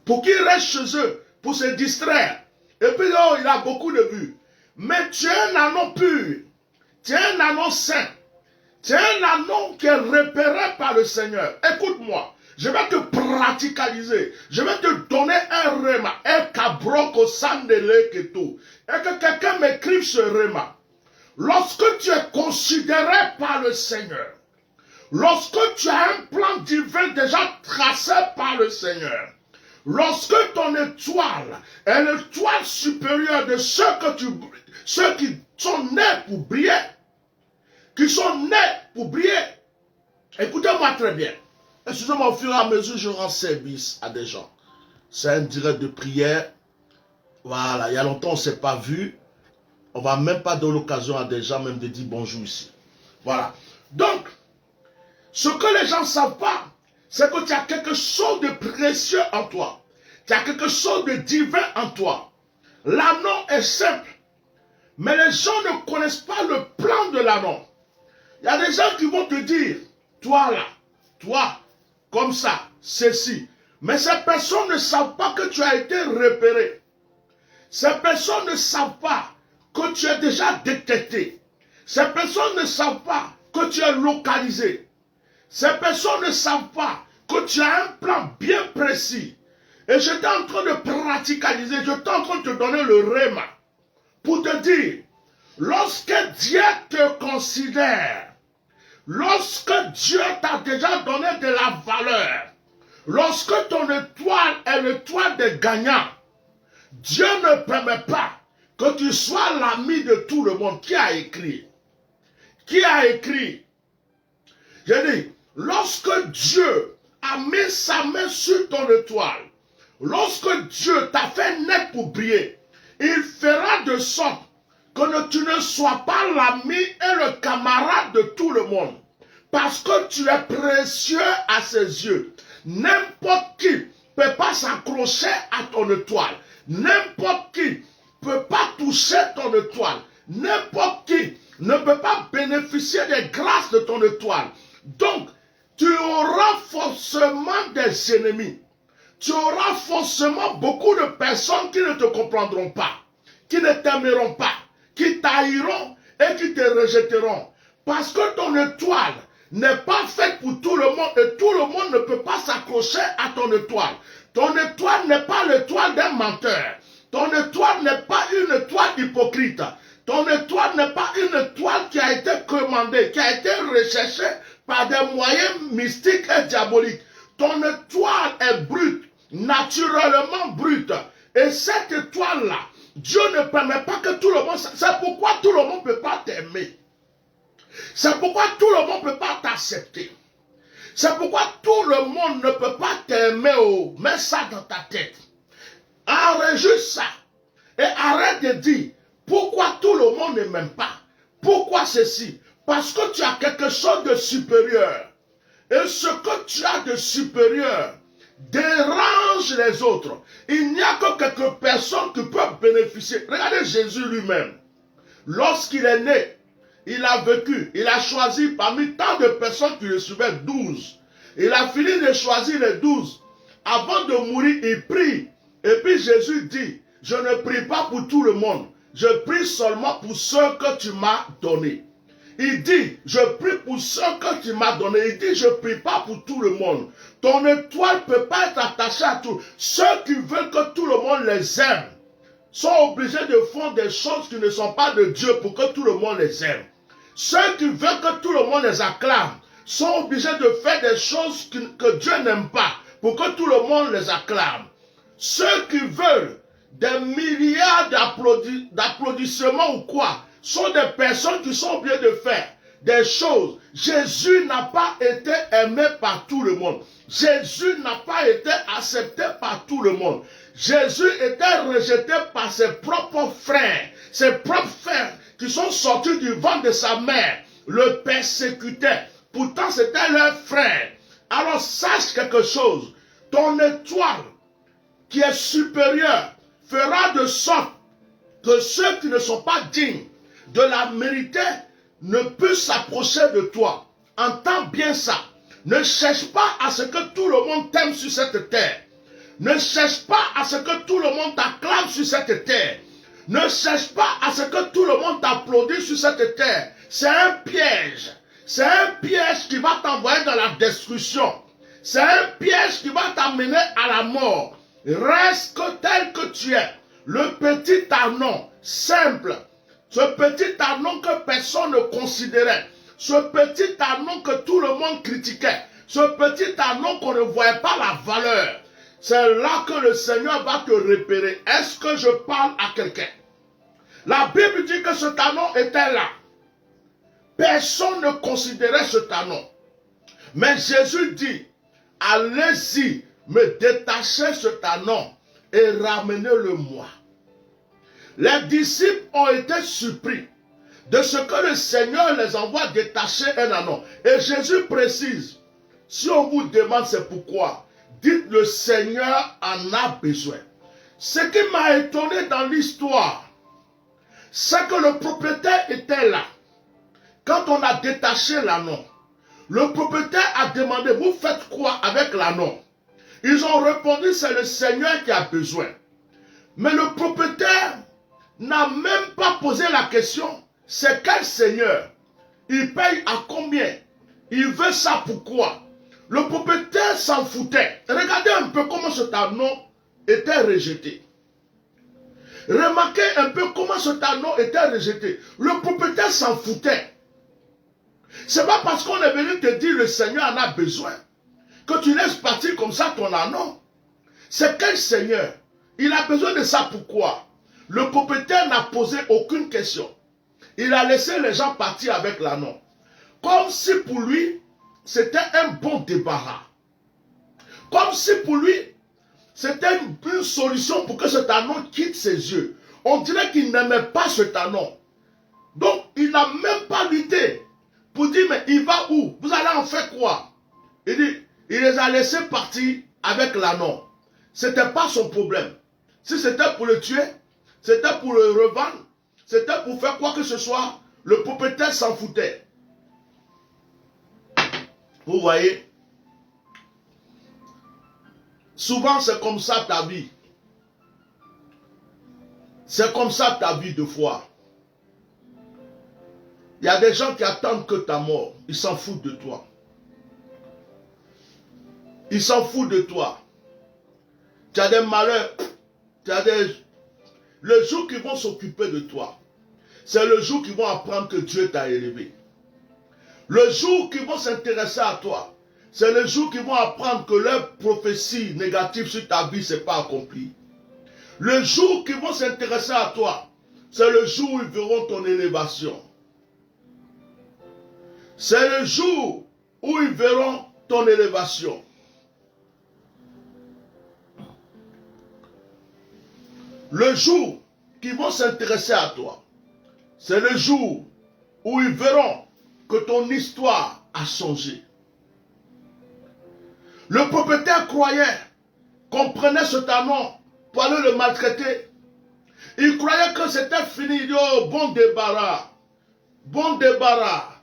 pour qu'ils restent chez eux, pour se distraire. Et puis, oh, il a beaucoup de vues. Mais tu es un anneau pur. Tu es un anneau saint. Tu es un anneau qui est repéré par le Seigneur. Écoute-moi. Je vais te praticaliser. Je vais te donner un rema. Un cabroko sandele keto. Et que quelqu'un m'écrive ce rema. Lorsque tu es considéré par le Seigneur, lorsque tu as un plan divin déjà tracé par le Seigneur, lorsque ton étoile est l'étoile supérieure de ceux qui sont nés pour briller, écoutez-moi très bien. Excusez-moi, au fur et à mesure, je rends service à des gens. C'est un direct de prière. Voilà, il y a longtemps, on ne s'est pas vu. On ne va même pas donner l'occasion à des gens même de dire bonjour ici. Voilà. Donc, ce que les gens ne savent pas, c'est que tu as quelque chose de précieux en toi. Tu as quelque chose de divin en toi. L'anneau est simple. Mais les gens ne connaissent pas le plan de l'anneau. Il y a des gens qui vont te dire, toi là, toi, comme ça, ceci. Mais ces personnes ne savent pas que tu as été repéré. Ces personnes ne savent pas que tu es déjà détecté. Ces personnes ne savent pas que tu es localisé. Ces personnes ne savent pas que tu as un plan bien précis. Et j'étais en train de praticaliser, j'étais en train de te donner le rhéma pour te dire, lorsque Dieu te considère, lorsque Dieu t'a déjà donné de la valeur, lorsque ton étoile est l'étoile des gagnants, Dieu ne permet pas que tu sois l'ami de tout le monde. Qui a écrit? Qui a écrit? Je dis, lorsque Dieu a mis sa main sur ton étoile, lorsque Dieu t'a fait naître pour briller, il fera de sorte que tu ne sois pas l'ami et le camarade de tout le monde. Parce que tu es précieux à ses yeux. N'importe qui ne peut pas s'accrocher à ton étoile. N'importe qui ne peut pas toucher ton étoile. N'importe qui ne peut pas bénéficier des grâces de ton étoile. Donc, tu auras forcément des ennemis. Tu auras forcément beaucoup de personnes qui ne te comprendront pas, qui ne t'aimeront pas, qui t'haïront et qui te rejetteront. Parce que ton étoile n'est pas faite pour tout le monde et tout le monde ne peut pas s'accrocher à ton étoile. Ton étoile n'est pas l'étoile d'un menteur. Ton étoile n'est pas une étoile hypocrite. Ton étoile n'est pas une étoile qui a été commandée, qui a été recherchée par des moyens mystiques et diaboliques. Ton étoile est brute, naturellement brute. Et cette étoile-là, Dieu ne permet pas que tout le monde... C'est pourquoi tout le monde ne peut pas t'aimer. C'est pourquoi tout le monde ne peut pas t'accepter. C'est pourquoi tout le monde ne peut pas t'aimer. Oh, mets ça dans ta tête. Enregistre ça. Et arrête de dire, pourquoi tout le monde ne m'aime pas? Pourquoi ceci? Parce que tu as quelque chose de supérieur. Et ce que tu as de supérieur dérange les autres. Il n'y a que quelques personnes qui peuvent bénéficier. Regardez Jésus lui-même. Lorsqu'il est né, il a vécu, il a choisi parmi tant de personnes qui le suivaient 12. Il a fini de choisir les 12. Avant de mourir, il prie. Et puis Jésus dit, je ne prie pas pour tout le monde. Je prie seulement pour ceux que tu m'as donnés. Il dit, je prie pour ceux que tu m'as donnés. Il dit, je ne prie pas pour tout le monde. Ton étoile ne peut pas être attachée à tout. Ceux qui veulent que tout le monde les aime sont obligés de faire des choses qui ne sont pas de Dieu pour que tout le monde les aime. Ceux qui veulent que tout le monde les acclame sont obligés de faire des choses que Dieu n'aime pas pour que tout le monde les acclame. Ceux qui veulent des milliards d'applaudissements ou quoi sont des personnes qui sont obligées de faire des choses. Jésus n'a pas été aimé par tout le monde. Jésus n'a pas été accepté par tout le monde. Jésus était rejeté par ses propres frères. Ses propres frères qui sont sortis du ventre de sa mère le persécutaient. Pourtant, c'était leur frère. Alors, sache quelque chose. Ton étoile qui est supérieure fera de sorte que ceux qui ne sont pas dignes de la mériter ne puissent s'approcher de toi. Entends bien ça. Ne cherche pas à ce que tout le monde t'aime sur cette terre. Ne cherche pas à ce que tout le monde t'acclame sur cette terre. Ne cherche pas à ce que tout le monde t'applaudisse sur cette terre. C'est un piège. C'est un piège qui va t'envoyer dans la destruction. C'est un piège qui va t'amener à la mort. Reste tel que tu es. Le petit Arnon, simple. Ce petit Arnon que personne ne considérait. Ce petit Arnon que tout le monde critiquait. Ce petit Arnon qu'on ne voyait pas la valeur. C'est là que le Seigneur va te repérer. Est-ce que je parle à quelqu'un? La Bible dit que ce Arnon était là. Personne ne considérait ce Arnon. Mais Jésus dit, allez-y, me détacher ce Arnon et ramenez-le moi. Les disciples ont été surpris de ce que le Seigneur les envoie détacher un Arnon. Et Jésus précise, si on vous demande c'est pourquoi, dites le Seigneur en a besoin. Ce qui m'a étonné dans l'histoire, c'est que le propriétaire était là. Quand on a détaché l'Arnon, le propriétaire a demandé, vous faites quoi avec l'Arnon? Ils ont répondu, c'est le Seigneur qui a besoin. Mais le propriétaire n'a même pas posé la question, c'est quel Seigneur? Il paye à combien? Il veut ça pourquoi? Le propriétaire s'en foutait. Regardez un peu comment cet Arnon était rejeté. Remarquez un peu comment cet Arnon était rejeté. Le propriétaire s'en foutait. Ce n'est pas parce qu'on est venu te dire le Seigneur en a besoin que tu laisses partir comme ça ton Arnon. C'est quel Seigneur? Il a besoin de ça pourquoi? Le propriétaire n'a posé aucune question. Il a laissé les gens partir avec l'Arnon. Comme si pour lui, c'était un bon débarras. Comme si pour lui, c'était une solution pour que cet Arnon quitte ses yeux. On dirait qu'il n'aimait pas cet Arnon. Donc, il n'a même pas lutté pour dire, mais il va où? Vous allez en faire quoi? Il dit, il les a laissés partir avec l'Arnon. Ce n'était pas son problème. Si c'était pour le tuer, c'était pour le revendre, c'était pour faire quoi que ce soit, le propriétaire s'en foutait. Vous voyez? Souvent c'est comme ça ta vie. C'est comme ça ta vie de foi. Il y a des gens qui attendent que ta mort. Ils s'en foutent de toi. Ils s'en foutent de toi. Tu as des malheurs. Tu as des... Le jour qu'ils vont s'occuper de toi, c'est le jour qu'ils vont apprendre que Dieu t'a élevé. Le jour qu'ils vont s'intéresser à toi, c'est le jour qu'ils vont apprendre que leur prophétie négative sur ta vie ne s'est pas accomplie. Le jour qu'ils vont s'intéresser à toi, c'est le jour où ils verront ton élévation. C'est le jour où ils verront ton élévation. le jour qu'ils vont s'intéresser à toi, c'est le jour où ils verront que ton histoire a changé. Le propriétaire croyait qu'on prenait cet anon pour aller le maltraiter. Il croyait que c'était fini. Il dit, oh, bon débarras. Bon débarras.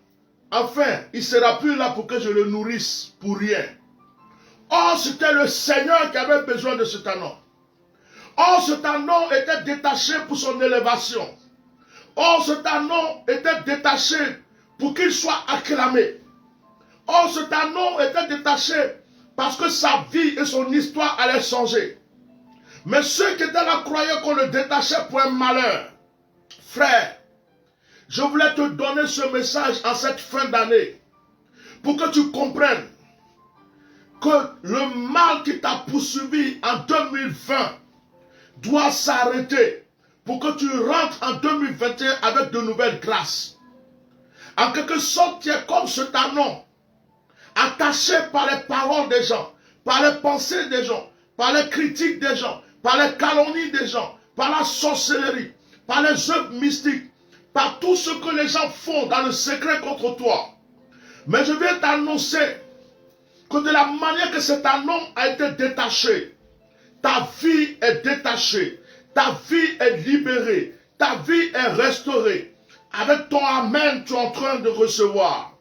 Enfin, il ne sera plus là pour que je le nourrisse pour rien. Or, c'était le Seigneur qui avait besoin de cet anon. Or, cet anon était détaché pour son élévation. Or, cet anon était détaché pour qu'il soit acclamé. Or, cet anon était détaché parce que sa vie et son histoire allaient changer. Mais ceux qui étaient là croyaient qu'on le détachait pour un malheur. Frère, je voulais te donner ce message en cette fin d'année pour que tu comprennes que le mal qui t'a poursuivi en 2020 doit s'arrêter pour que tu rentres en 2021 avec de nouvelles grâces. En quelque sorte, tu es comme cet anon, attaché par les paroles des gens, par les pensées des gens, par les critiques des gens, par les calomnies des gens, par la sorcellerie, par les œuvres mystiques, par tout ce que les gens font dans le secret contre toi. Mais je viens t'annoncer que de la manière que cet anon a été détaché, ta vie est détachée, ta vie est libérée, ta vie est restaurée. Avec ton amen, tu es en train de recevoir.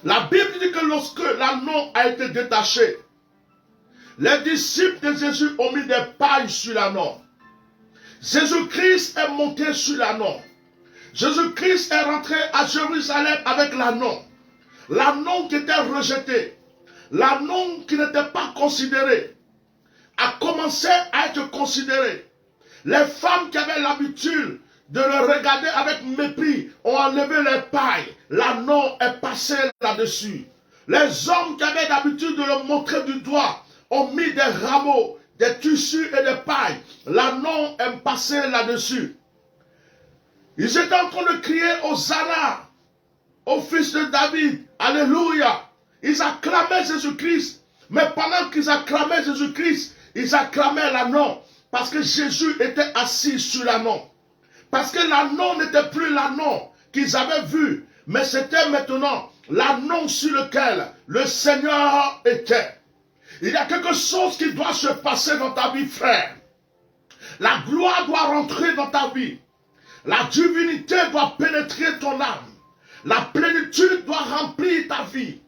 La Bible dit que lorsque l'anon a été détaché, les disciples de Jésus ont mis des pailles sur l'anon. Jésus-Christ est monté sur l'anon. Jésus-Christ est rentré à Jérusalem avec l'anon. L'anon qui était rejeté, l'anon qui n'était pas considéré, a commencé à être considéré. Les femmes qui avaient l'habitude de le regarder avec mépris ont enlevé les pailles. L'anon est passé là-dessus. Les hommes qui avaient l'habitude de le montrer du doigt ont mis des rameaux, des tissus et des pailles. L'anon est passé là-dessus. Ils étaient en train de crier Hosanna au fils de David. Alléluia. Ils acclamaient Jésus-Christ. Mais pendant qu'ils acclamaient Jésus-Christ, ils acclamaient l'anon. Parce que Jésus était assis sur l'anon. Parce que l'anon n'était plus l'anon qu'ils avaient vu. Mais c'était maintenant l'anon sur lequel le Seigneur était. Il y a quelque chose qui doit se passer dans ta vie, frère. La gloire doit rentrer dans ta vie. La divinité doit pénétrer ton âme. La plénitude doit remplir ta vie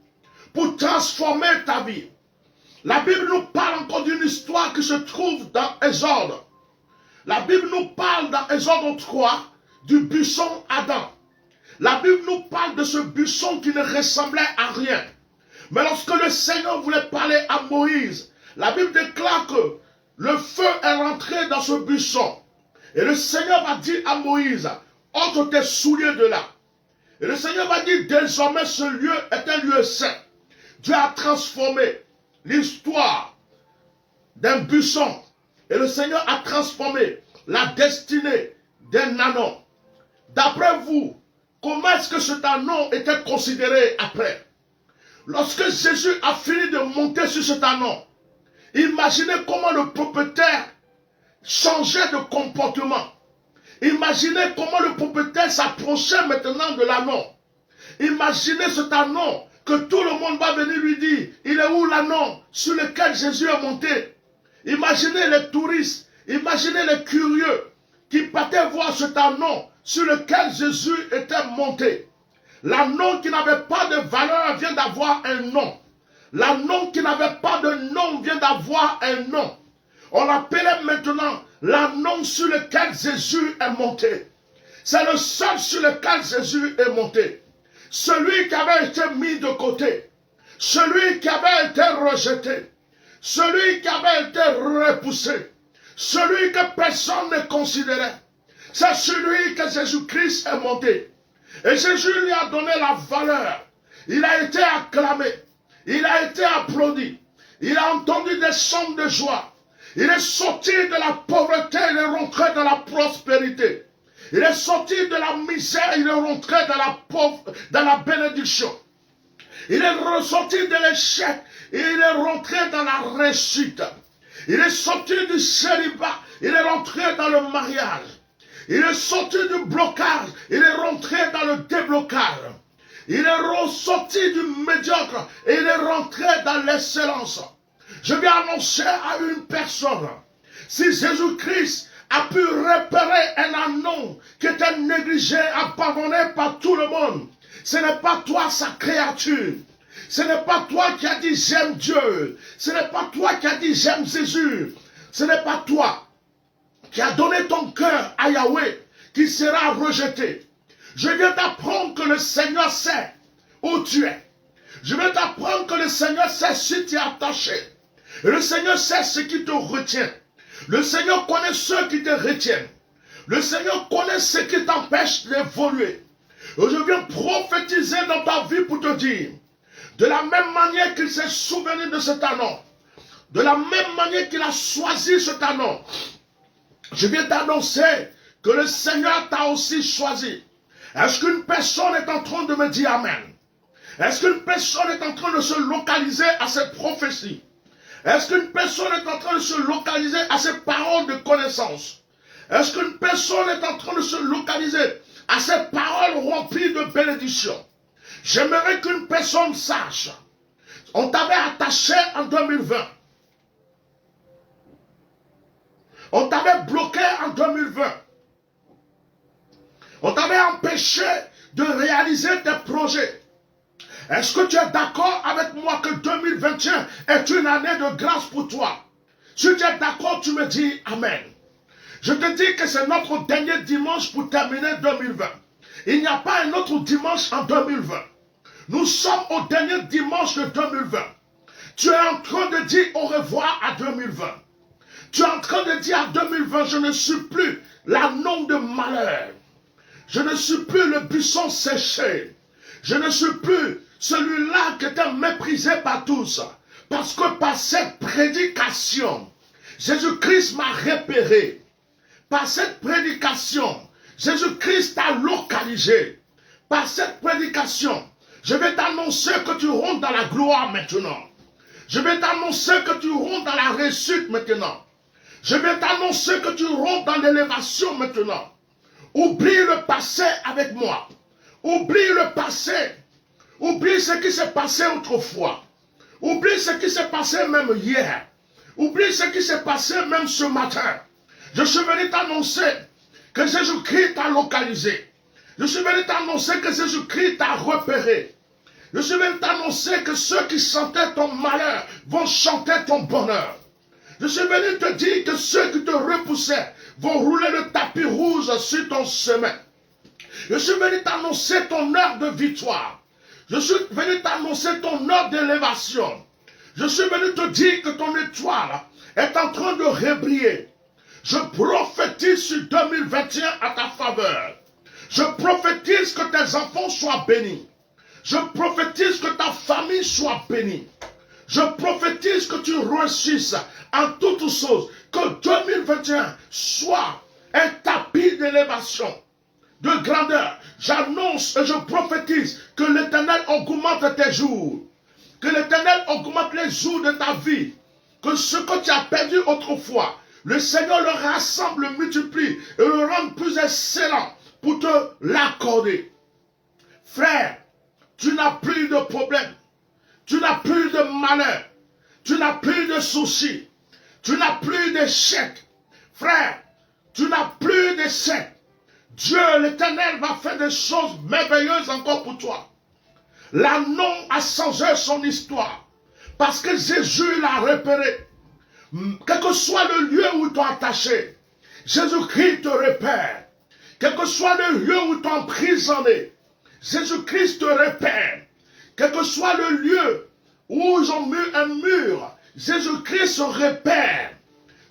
pour transformer ta vie. La Bible nous parle encore d'une histoire qui se trouve dans Exode. La Bible nous parle dans Exode 3 du buisson Adam. La Bible nous parle de ce buisson qui ne ressemblait à rien. Mais lorsque le Seigneur voulait parler à Moïse, la Bible déclare que le feu est rentré dans ce buisson. Et le Seigneur va dire à Moïse, ôte tes souliers de là. Et le Seigneur va dire, désormais ce lieu est un lieu saint. Dieu a transformé l'histoire d'un buisson. Et le Seigneur a transformé la destinée d'un anon. D'après vous, comment est-ce que cet anon était considéré après? Lorsque Jésus a fini de monter sur cet anon, imaginez comment le propriétaire changeait de comportement. Imaginez comment le propriétaire s'approchait maintenant de l'anon. Imaginez cet anon que tout le monde va venir lui dire, il est où l'anon sur lequel Jésus est monté? Imaginez les touristes, imaginez les curieux qui partaient voir cet anon sur lequel Jésus était monté. L'anon qui n'avait pas de valeur vient d'avoir un nom. L'anon qui n'avait pas de nom vient d'avoir un nom. On l'appelait maintenant l'anon sur lequel Jésus est monté. C'est le seul sur lequel Jésus est monté. Celui qui avait été mis de côté. Celui qui avait été rejeté. Celui qui avait été repoussé. Celui que personne ne considérait. C'est celui que Jésus-Christ est monté. Et Jésus lui a donné la valeur. Il a été acclamé. Il a été applaudi. Il a entendu des chants de joie. Il est sorti de la pauvreté, il est rentré dans la prospérité. Il est sorti de la misère, il est rentré dans la bénédiction. Il est ressorti de l'échec et il est rentré dans la réussite. Il est sorti du célibat, Il est rentré dans le mariage. Il est sorti du blocage. Il est rentré dans le déblocage. Il est ressorti du médiocre. Et il est rentré dans l'excellence. Je vais annoncer à une personne. Si Jésus-Christ a pu repérer un anon qui était négligé, abandonné par tout le monde, ce n'est pas toi sa créature. Ce n'est pas toi qui as dit j'aime Dieu. Ce n'est pas toi qui as dit j'aime Jésus. Ce n'est pas toi qui as donné ton cœur à Yahweh qui sera rejeté. Je viens t'apprendre que le Seigneur sait où tu es. Je viens t'apprendre que le Seigneur sait si tu es attaché. Et le Seigneur sait ce qui te retient. Le Seigneur connaît ceux qui te retiennent. Le Seigneur connaît ce qui t'empêche d'évoluer. Et je viens prophétiser dans ta vie pour te dire, de la même manière qu'il s'est souvenu de cet anon, de la même manière qu'il a choisi cet anon, je viens t'annoncer que le Seigneur t'a aussi choisi. Est-ce qu'une personne est en train de me dire Amen? Est-ce qu'une personne est en train de se localiser à cette prophétie? Est-ce qu'une personne est en train de se localiser à ces paroles de connaissance? Est-ce qu'une personne est en train de se localiser à ces paroles remplies de bénédiction? J'aimerais qu'une personne sache, on t'avait attaché en 2020. On t'avait bloqué en 2020. On t'avait empêché de réaliser tes projets. Est-ce que tu es d'accord avec moi que 2021 est une année de grâce pour toi? Si tu es d'accord, tu me dis Amen. Je te dis que c'est notre dernier dimanche pour terminer 2020. Il n'y a pas un autre dimanche en 2020. Nous sommes au dernier dimanche de 2020. Tu es en train de dire au revoir à 2020. Tu es en train de dire à 2020, je ne suis plus l'anon de malheur. Je ne suis plus le buisson séché. Je ne suis plus celui-là qui était méprisé par tous. Parce que par cette prédication, Jésus-Christ m'a repéré. Par cette prédication, Jésus-Christ t'a localisé. Par cette prédication, je vais t'annoncer que tu rentres dans la gloire maintenant. Je vais t'annoncer que tu rentres dans la réussite maintenant. Je vais t'annoncer que tu rentres dans l'élévation maintenant. Oublie le passé avec moi. Oublie le passé. Oublie ce qui s'est passé autrefois. Oublie ce qui s'est passé même hier. Oublie ce qui s'est passé même ce matin. Je suis venu t'annoncer que Jésus-Christ t'a localisé. Je suis venu t'annoncer que Jésus-Christ t'a repéré. Je suis venu t'annoncer que ceux qui chantaient ton malheur vont chanter ton bonheur. Je suis venu te dire que ceux qui te repoussaient vont rouler le tapis rouge sur ton chemin. Je suis venu t'annoncer ton heure de victoire. Je suis venu t'annoncer ton heure d'élévation. Je suis venu te dire que ton étoile est en train de rebriller. Je prophétise sur 2021 à ta faveur. Je prophétise que tes enfants soient bénis. Je prophétise que ta famille soit bénie. Je prophétise que tu réussisses en toutes choses. Que 2021 soit un tapis d'élévation, de grandeur. J'annonce et je prophétise que l'Éternel augmente tes jours. Que l'Éternel augmente les jours de ta vie. Que ce que tu as perdu autrefois, le Seigneur le rassemble, le multiplie et le rende plus excellent pour te l'accorder. Frère, tu n'as plus de problème. Tu n'as plus de malheur. Tu n'as plus de soucis. Tu n'as plus d'échecs. Frère, tu n'as plus d'échecs. Dieu, l'Éternel, va faire des choses merveilleuses encore pour toi. L'anon a changé son histoire. Parce que Jésus l'a repéré. Quel que soit le lieu où tu es attaché, Jésus-Christ te repère. Quel que soit le lieu où tu es emprisonné, Jésus-Christ te repère. Quel que soit le lieu où ils ont mis un mur, Jésus-Christ se repère.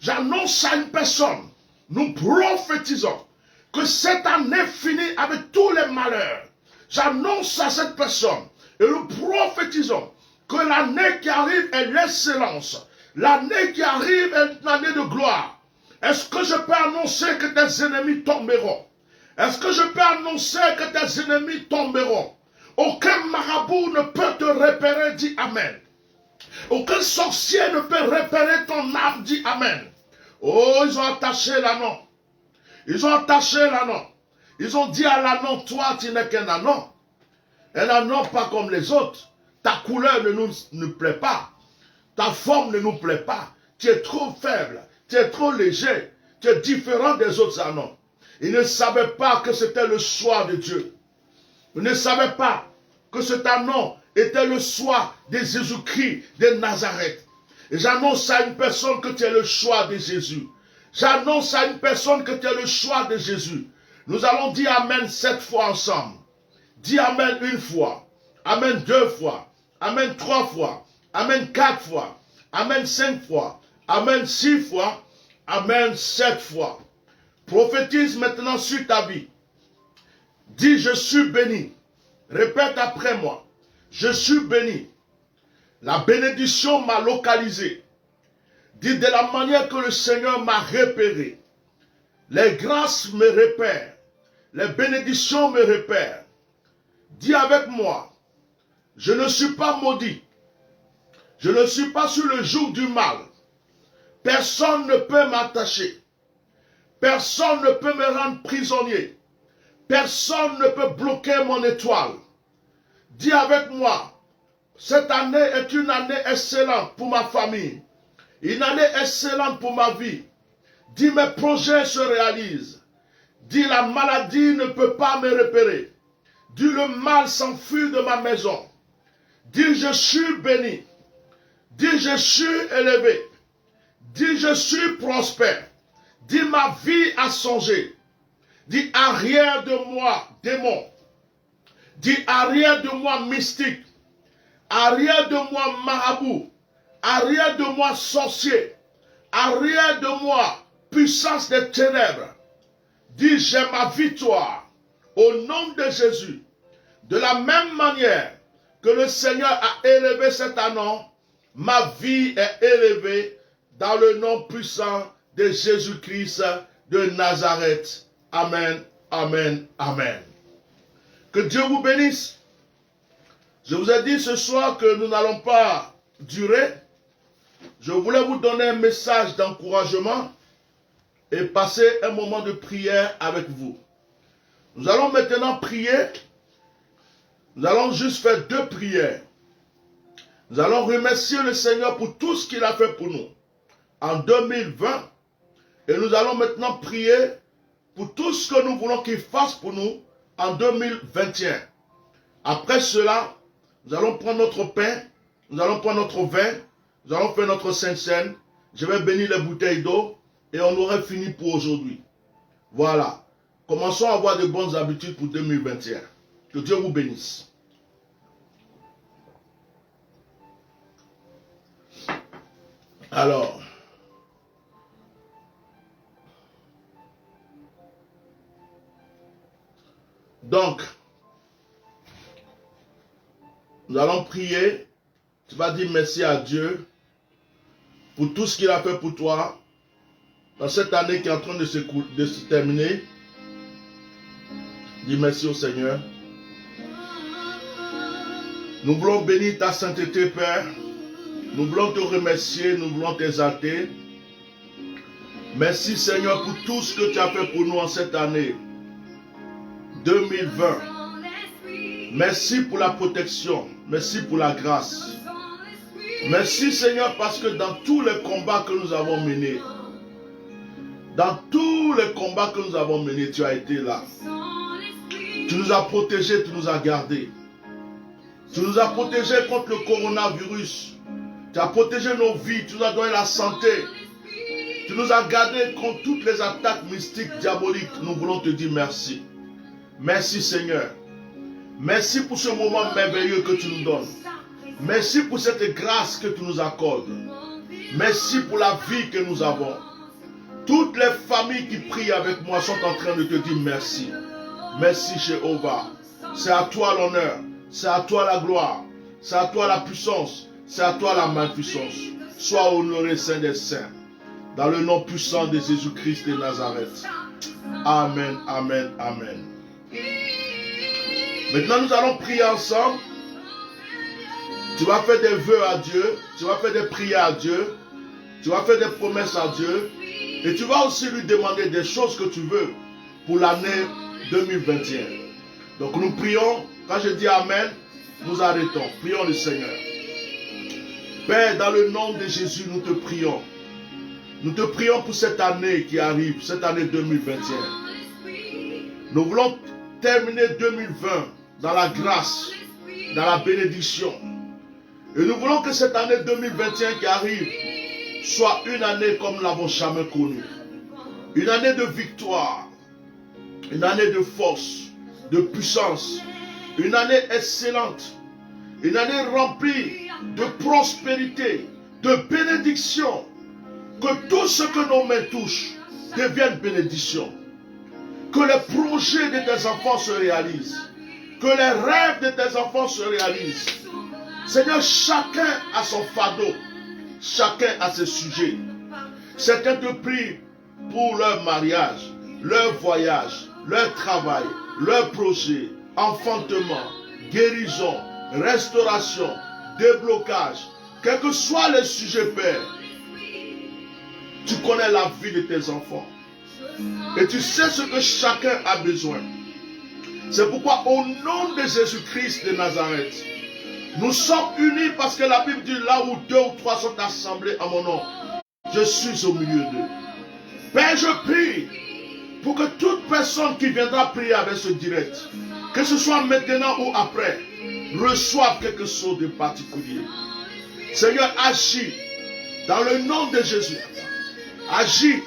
J'annonce à une personne, nous prophétisons que cette année finit avec tous les malheurs. J'annonce à cette personne et nous prophétisons que l'année qui arrive est l'excellence. L'année qui arrive est une année de gloire. Est-ce que je peux annoncer que tes ennemis tomberont? Est-ce que je peux annoncer que tes ennemis tomberont? Aucun marabout ne peut te repérer, dis Amen. Aucun sorcier ne peut repérer ton âme, dis Amen. Oh, ils ont attaché l'anneau. Ils ont attaché l'anneau. Ils ont dit à l'anneau, toi, tu n'es qu'un anneau. Un anneau pas comme les autres. Ta couleur ne nous plaît pas. Ta forme ne nous plaît pas. Tu es trop faible. Tu es trop léger. Tu es différent des autres anneaux. Ils ne savaient pas que c'était le choix de Dieu. Ils ne savaient pas que cet anneau était le choix de Jésus-Christ de Nazareth. Et j'annonce à une personne que tu es le choix de Jésus. J'annonce à une personne que tu es le choix de Jésus. Nous allons dire Amen 7 fois ensemble. Dis Amen 1 fois. Amen 2 fois. Amen 3 fois. Amen 4 fois. Amen 5 fois. Amen 6 fois. Amen 7 fois. Prophétise maintenant sur ta vie. Dis je suis béni. Répète après moi. Je suis béni. La bénédiction m'a localisé. Dis de la manière que le Seigneur m'a repéré. Les grâces me repèrent. Les bénédictions me repèrent. Dis avec moi. Je ne suis pas maudit. Je ne suis pas sur le joug du mal. Personne ne peut m'attacher. Personne ne peut me rendre prisonnier. Personne ne peut bloquer mon étoile. Dis avec moi. Cette année est une année excellente pour ma famille. Une année excellente pour ma vie. Dis mes projets se réalisent. Dis la maladie ne peut pas me repérer. Dis le mal s'enfuit de ma maison. Dis je suis béni. Dis je suis élevé. Dis je suis prospère. Dis ma vie a changé. Dis arrière de moi démon. Dis arrière de moi mystique. Arrière de moi marabout. Arrière de moi sorcier. Arrière de moi puissance des ténèbres. Dis j'ai ma victoire. Au nom de Jésus. De la même manière que le Seigneur a élevé cet anneau, ma vie est élevée dans le nom puissant de Jésus-Christ de Nazareth. Amen, amen, amen. Que Dieu vous bénisse. Je vous ai dit ce soir que nous n'allons pas durer. Je voulais vous donner un message d'encouragement et passer un moment de prière avec vous. Nous allons maintenant prier. Nous allons juste faire 2 prières. Nous allons remercier le Seigneur pour tout ce qu'il a fait pour nous en 2020. Et nous allons maintenant prier pour tout ce que nous voulons qu'il fasse pour nous en 2021. Après cela, nous allons prendre notre pain, nous allons prendre notre vin, nous allons faire notre Sainte Seine. Je vais bénir les bouteilles d'eau et on aurait fini pour aujourd'hui. Voilà. Commençons à avoir de bonnes habitudes pour 2021. Que Dieu vous bénisse. Alors, donc, nous allons prier. Tu vas dire merci à Dieu pour tout ce qu'il a fait pour toi dans cette année qui est en train de se terminer. Dis merci au Seigneur. Nous voulons bénir ta sainteté, Père. Nous voulons te remercier, nous voulons t'exalter. Merci, Seigneur, pour tout ce que tu as fait pour nous en cette année 2020. Merci pour la protection. Merci pour la grâce. Merci, Seigneur, parce que dans tous les combats que nous avons menés, tu as été là. Tu nous as protégés, tu nous as gardés. Tu nous as protégés contre le coronavirus. Tu as protégé nos vies, tu nous as donné la santé. Tu nous as gardés contre toutes les attaques mystiques, diaboliques. Nous voulons te dire merci. Merci, Seigneur. Merci pour ce moment merveilleux que tu nous donnes. Merci pour cette grâce que tu nous accordes. Merci pour la vie que nous avons. Toutes les familles qui prient avec moi sont en train de te dire merci. Merci, Jéhovah. C'est à toi l'honneur. C'est à toi la gloire. C'est à toi la puissance. C'est à toi la magnificence. Sois honoré, Saint des Saints. Dans le nom puissant de Jésus-Christ de Nazareth. Amen, amen, amen. Maintenant, nous allons prier ensemble. Tu vas faire des vœux à Dieu. Tu vas faire des prières à Dieu. Tu vas faire des promesses à Dieu. Et tu vas aussi lui demander des choses que tu veux pour l'année 2021. Donc nous prions. Quand je dis Amen, nous arrêtons. Prions le Seigneur. Père, dans le nom de Jésus, nous te prions. Nous te prions pour cette année qui arrive, cette année 2021. Nous voulons terminer 2020 dans la grâce, dans la bénédiction. Et nous voulons que cette année 2021 qui arrive soit une année comme nous l'avons jamais connue. Une année de victoire, une année de force, de puissance, une année excellente, une année remplie de prospérité, de bénédiction. Que tout ce que nos mains touchent devienne bénédiction. Que les projets de tes enfants se réalisent. Que les rêves de tes enfants se réalisent. Seigneur, chacun a son fardeau. Chacun a ses sujets. Certains te prient pour leur mariage, leur voyage, leur travail, leur projet, enfantement, guérison, restauration, déblocage. Quels que soient les sujets, Père, tu connais la vie de tes enfants. Et tu sais ce que chacun a besoin. C'est pourquoi au nom de Jésus-Christ de Nazareth, nous sommes unis parce que la Bible dit là où 2 ou 3 sont assemblés à mon nom, je suis au milieu d'eux. Père, je prie pour que toute personne qui viendra prier avec ce direct, que ce soit maintenant ou après, reçoive quelque chose de particulier. Seigneur, agis dans le nom de Jésus. Agis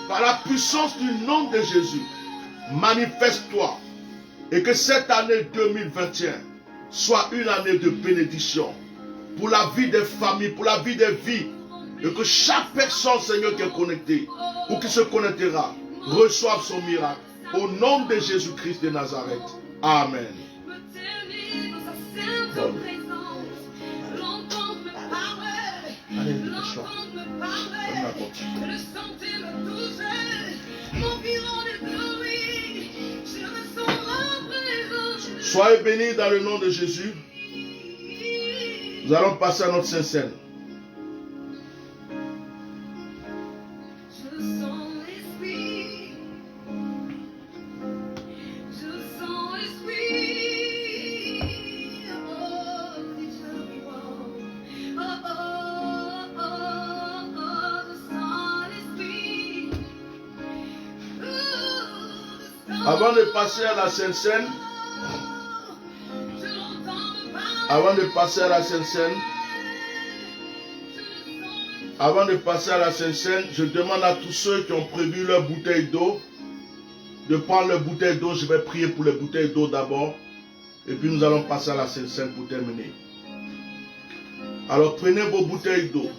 par la puissance du nom de Jésus. Manifeste-toi. Et que cette année 2021 soit une année de bénédiction pour la vie des familles, pour la vie des vies. Et que chaque personne, Seigneur, qui est connectée ou qui se connectera, reçoive son miracle. Au nom de Jésus-Christ de Nazareth. Amen. Bon. Allez, Joshua. Soyez bénis dans le nom de Jésus. Nous allons passer à notre Sainte-Seine. Avant de passer à la Sainte-Seine, avant de passer à la Sainte-Seine, je demande à tous ceux qui ont prévu leur bouteille d'eau de prendre leur bouteille d'eau. Je vais prier pour les bouteilles d'eau d'abord. Et puis nous allons passer à la Sainte-Seine pour terminer. Alors prenez vos bouteilles d'eau.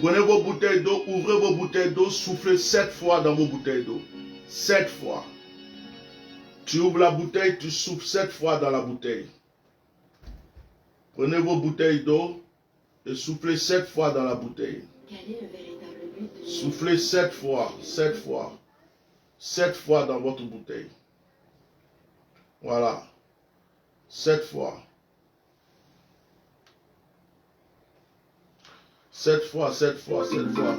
Prenez vos bouteilles d'eau, ouvrez vos bouteilles d'eau, soufflez 7 fois dans vos bouteilles d'eau. 7 fois. Tu ouvres la bouteille, tu souffles 7 fois dans la bouteille. Prenez vos bouteilles d'eau et soufflez 7 fois dans la bouteille. Quel est le véritable but de Soufflez 7 fois, 7 fois. 7 fois dans votre bouteille. Voilà. 7 fois. 7 fois, 7 fois, 7 fois.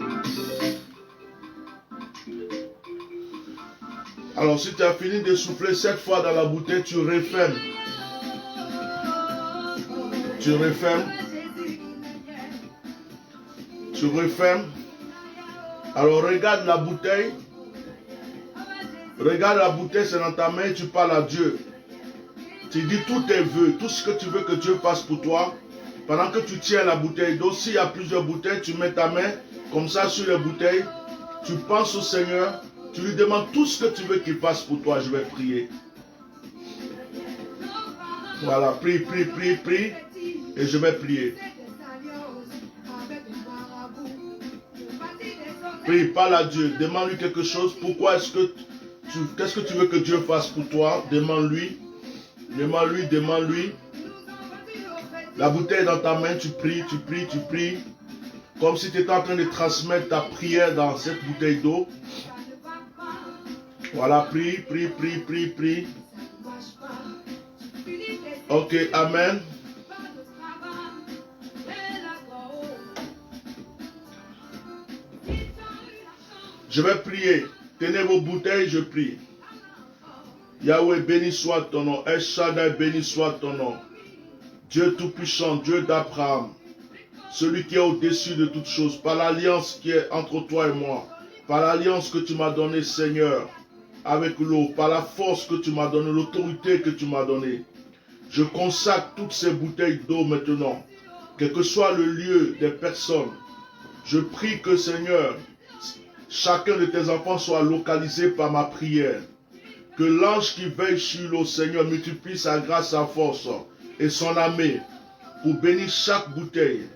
Alors si tu as fini de souffler 7 fois dans la bouteille, tu refermes. Tu refermes. Tu refermes. Alors regarde la bouteille. Regarde la bouteille, c'est dans ta main, tu parles à Dieu. Tu dis tous tes vœux, tout ce que tu veux que Dieu fasse pour toi. Pendant que tu tiens la bouteille d'eau, s'il y a plusieurs bouteilles, tu mets ta main comme ça sur les bouteilles. Tu penses au Seigneur, tu lui demandes tout ce que tu veux qu'il fasse pour toi. Je vais prier. Voilà, prie, prie, prie, prie. Et je vais prier. Prie, parle à Dieu, demande-lui quelque chose. Pourquoi est-ce que qu'est-ce que tu veux que Dieu fasse pour toi? Demande-lui. Demande-lui, demande-lui. La bouteille est dans ta main, tu pries, tu pries, tu pries. Comme si tu étais en train de transmettre ta prière dans cette bouteille d'eau. Voilà, prie, prie, prie, prie, prie. Ok, amen. Je vais prier. Tenez vos bouteilles, je prie. Yahweh, béni soit ton nom. El Shaddai, béni soit ton nom. Dieu Tout-Puissant, Dieu d'Abraham, celui qui est au-dessus de toutes choses, par l'alliance qui est entre toi et moi, par l'alliance que tu m'as donnée, Seigneur, avec l'eau, par la force que tu m'as donnée, l'autorité que tu m'as donnée. Je consacre toutes ces bouteilles d'eau maintenant, quel que soit le lieu des personnes. Je prie que, Seigneur, chacun de tes enfants soit localisé par ma prière. Que l'ange qui veille sur l'eau, Seigneur, multiplie sa grâce, sa force et son armée pour bénir chaque bouteille.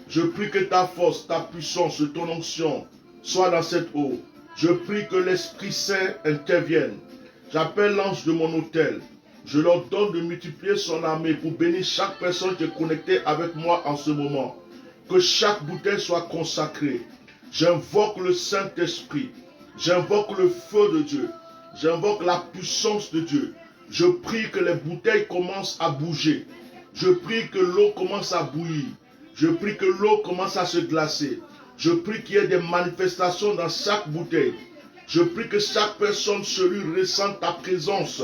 Je prie que ta force, ta puissance, ton onction soit dans cette eau. Je prie que l'Esprit Saint intervienne. J'appelle l'ange de mon autel. Je leur donne de multiplier son armée pour bénir chaque personne qui est connectée avec moi en ce moment. Que chaque bouteille soit consacrée. J'invoque le Saint-Esprit. J'invoque le feu de Dieu. J'invoque la puissance de Dieu. Je prie que les bouteilles commencent à bouger. Je prie que l'eau commence à bouillir. Je prie que l'eau commence à se glacer. Je prie qu'il y ait des manifestations dans chaque bouteille. Je prie que chaque personne sur lui ressente ta présence.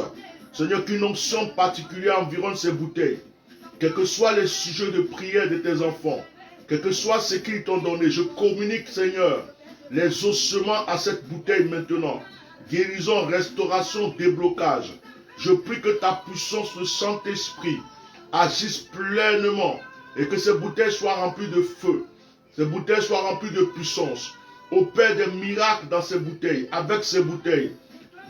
Seigneur, qu'une onction particulière environne ces bouteilles. Quels que soient les sujets de prière de tes enfants, quel que soit ce qu'ils t'ont donné, je communique, Seigneur, les ossements à cette bouteille maintenant. Guérison, restauration, déblocage. Je prie que ta puissance, le Saint-Esprit, agisse pleinement et que ces bouteilles soient remplies de feu. Ces bouteilles soient remplies de puissance. Opère des miracles dans ces bouteilles, avec ces bouteilles.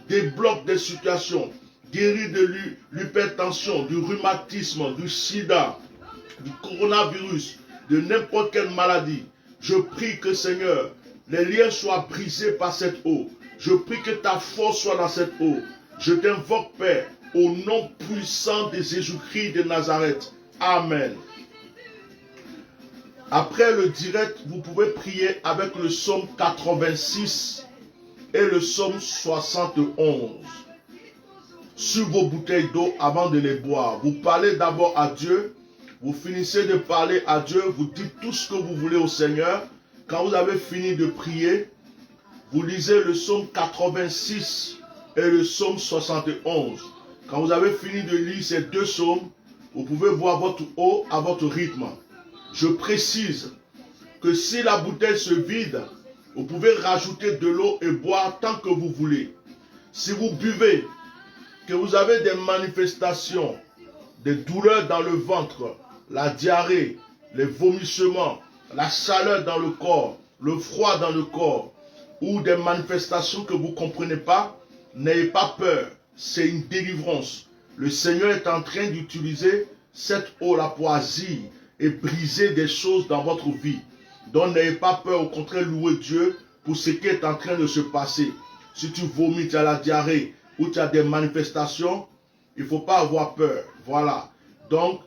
Débloque des situations. Guéris de l'hypertension, du rhumatisme, du sida, du coronavirus, de n'importe quelle maladie. Je prie que, Seigneur, les liens soient brisés par cette eau. Je prie que ta force soit dans cette eau. Je t'invoque, Père, au nom puissant de Jésus-Christ de Nazareth. Amen. Après le direct, vous pouvez prier avec le psaume 86 et le psaume 71. Sur vos bouteilles d'eau avant de les boire. Vous parlez d'abord à Dieu. Vous finissez de parler à Dieu. Vous dites tout ce que vous voulez au Seigneur. Quand vous avez fini de prier, vous lisez le psaume 86 et le psaume 71. Quand vous avez fini de lire ces deux psaumes, vous pouvez boire votre eau à votre rythme. Je précise que si la bouteille se vide, vous pouvez rajouter de l'eau et boire tant que vous voulez. Si vous buvez, que vous avez des manifestations, des douleurs dans le ventre, la diarrhée, les vomissements, la chaleur dans le corps, le froid dans le corps, ou des manifestations que vous ne comprenez pas, n'ayez pas peur, c'est une délivrance. Le Seigneur est en train d'utiliser cette eau-là pour agir et briser des choses dans votre vie. Donc n'ayez pas peur, au contraire, louez Dieu pour ce qui est en train de se passer. Si tu vomis, tu as la diarrhée, ou tu as des manifestations, il ne faut pas avoir peur. Voilà. Donc,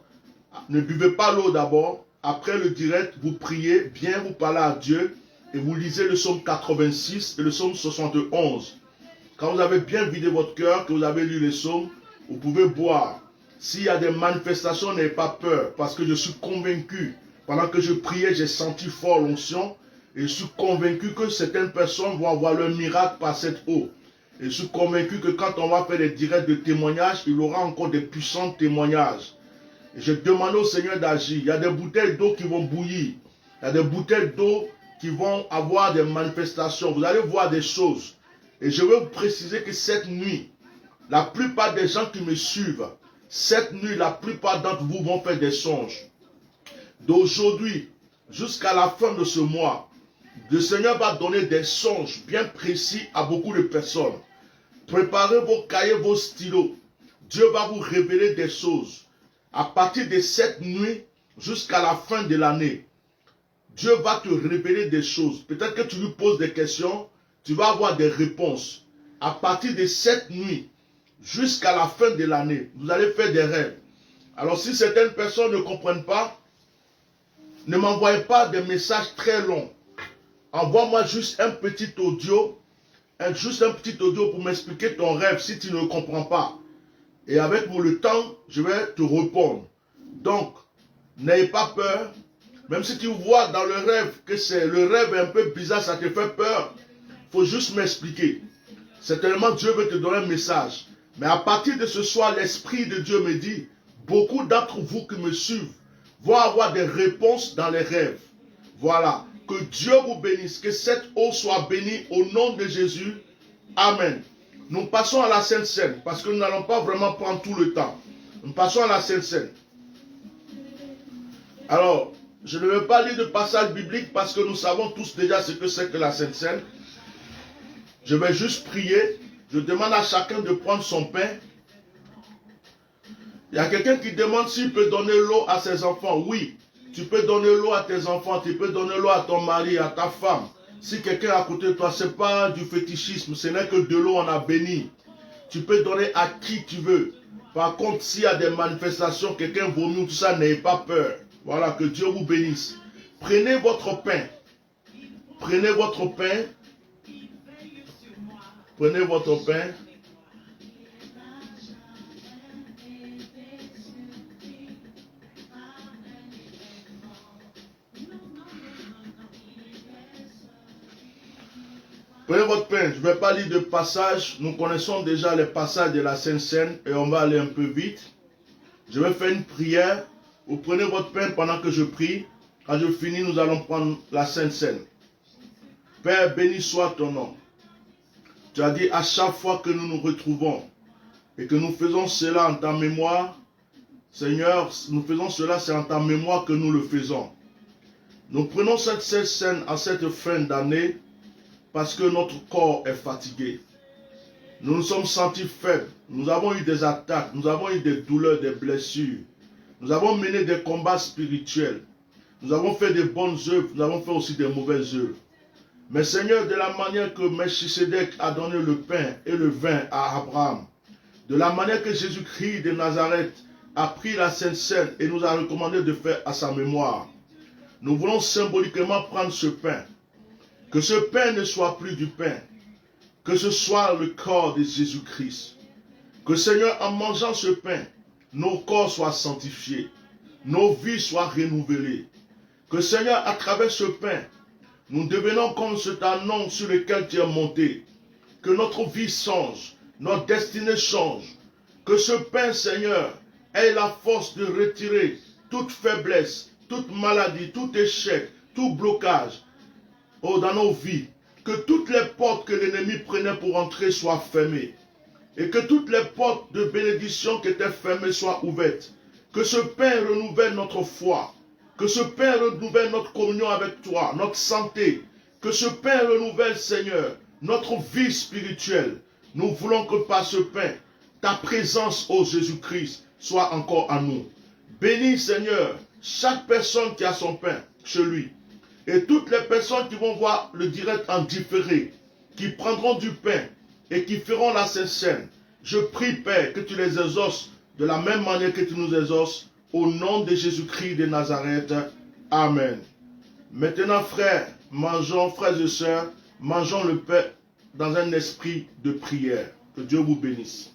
ne buvez pas l'eau d'abord. Après le direct, vous priez, bien vous parlez à Dieu et vous lisez le psaume 86 et le psaume 71. Quand vous avez bien vidé votre cœur, que vous avez lu les psaumes, vous pouvez boire. S'il y a des manifestations, n'ayez pas peur, parce que je suis convaincu. Pendant que je priais, j'ai senti fort l'onction et je suis convaincu que certaines personnes vont avoir leur miracle par cette eau. Et je suis convaincu que quand on va faire des directs de témoignages, il y aura encore des puissants témoignages. Et je demande au Seigneur d'agir. Il y a des bouteilles d'eau qui vont bouillir. Il y a des bouteilles d'eau qui vont avoir des manifestations. Vous allez voir des choses. Et je veux vous préciser que cette nuit, la plupart des gens qui me suivent, cette nuit, la plupart d'entre vous vont faire des songes. D'aujourd'hui jusqu'à la fin de ce mois, le Seigneur va donner des songes bien précis à beaucoup de personnes. Préparez vos cahiers, vos stylos. Dieu va vous révéler des choses. À partir de cette nuit jusqu'à la fin de l'année, Dieu va te révéler des choses. Peut-être que tu lui poses des questions, tu vas avoir des réponses. À partir de cette nuit jusqu'à la fin de l'année, vous allez faire des rêves. Alors si certaines personnes ne comprennent pas, ne m'envoyez pas des messages très longs. Envoie-moi juste un petit audio, pour m'expliquer ton rêve si tu ne le comprends pas. Et avec le temps, je vais te répondre. Donc, n'ayez pas peur. Même si tu vois dans le rêve que le rêve est un peu bizarre, ça te fait peur. Il faut juste m'expliquer. Certainement, Dieu veut te donner un message. Mais à partir de ce soir, l'Esprit de Dieu me dit, beaucoup d'entre vous qui me suivent vont avoir des réponses dans les rêves. Voilà. Que Dieu vous bénisse. Que cette eau soit bénie au nom de Jésus. Amen. Nous passons à la Sainte Seine parce que nous n'allons pas vraiment prendre tout le temps. Nous passons à la Sainte Seine. Alors, je ne vais pas lire de passage biblique parce que nous savons tous déjà ce que c'est que la Sainte Seine. Je vais juste prier. Je demande à chacun de prendre son pain. Il y a quelqu'un qui demande s'il peut donner l'eau à ses enfants. Oui, tu peux donner l'eau à tes enfants, tu peux donner l'eau à ton mari, à ta femme. Si quelqu'un est à côté de toi, ce n'est pas du fétichisme, ce n'est que de l'eau, on a béni. Tu peux donner à qui tu veux. Par contre, s'il y a des manifestations, quelqu'un vomit, tout ça, n'ayez pas peur. Voilà, que Dieu vous bénisse. Prenez votre pain. Prenez votre pain. Prenez votre pain. Prenez votre pain. Je ne vais pas lire de passage. Nous connaissons déjà les passages de la Sainte Seine et on va aller un peu vite. Je vais faire une prière. Vous prenez votre pain pendant que je prie. Quand je finis, nous allons prendre la Sainte Seine. Père, béni soit ton nom. Tu as dit à chaque fois que nous nous retrouvons et que nous faisons cela en ta mémoire, Seigneur, nous faisons cela, c'est en ta mémoire que nous le faisons. Nous prenons cette Sainte Seine à cette fin d'année parce que notre corps est fatigué. Nous nous sommes sentis faibles. Nous avons eu des attaques, nous avons eu des douleurs, des blessures. Nous avons mené des combats spirituels. Nous avons fait des bonnes œuvres, nous avons fait aussi des mauvaises œuvres. Mais Seigneur, de la manière que Melchisedec a donné le pain et le vin à Abraham, de la manière que Jésus-Christ de Nazareth a pris la Sainte Seine et nous a recommandé de faire à sa mémoire, nous voulons symboliquement prendre ce pain. Que ce pain ne soit plus du pain, que ce soit le corps de Jésus-Christ. Que Seigneur, en mangeant ce pain, nos corps soient sanctifiés, nos vies soient renouvelées. Que Seigneur, à travers ce pain, nous devenons comme cet annonce sur lequel tu es monté. Que notre vie change, notre destinée change. Que ce pain, Seigneur, ait la force de retirer toute faiblesse, toute maladie, tout échec, tout blocage dans nos vies. Que toutes les portes que l'ennemi prenait pour entrer soient fermées. Et que toutes les portes de bénédiction qui étaient fermées soient ouvertes. Que ce pain renouvelle notre foi. Que ce pain renouvelle notre communion avec toi, notre santé. Que ce pain renouvelle, Seigneur, notre vie spirituelle. Nous voulons que par ce pain, ta présence, ô Jésus-Christ, soit encore en nous. Bénis, Seigneur, chaque personne qui a son pain chez lui. Et toutes les personnes qui vont voir le direct en différé, qui prendront du pain et qui feront la Sainte Seine. Je prie, Père, que tu les exauces de la même manière que tu nous exauces. Au nom de Jésus-Christ de Nazareth. Amen. Maintenant, frères, mangeons, frères et sœurs, mangeons le pain dans un esprit de prière. Que Dieu vous bénisse.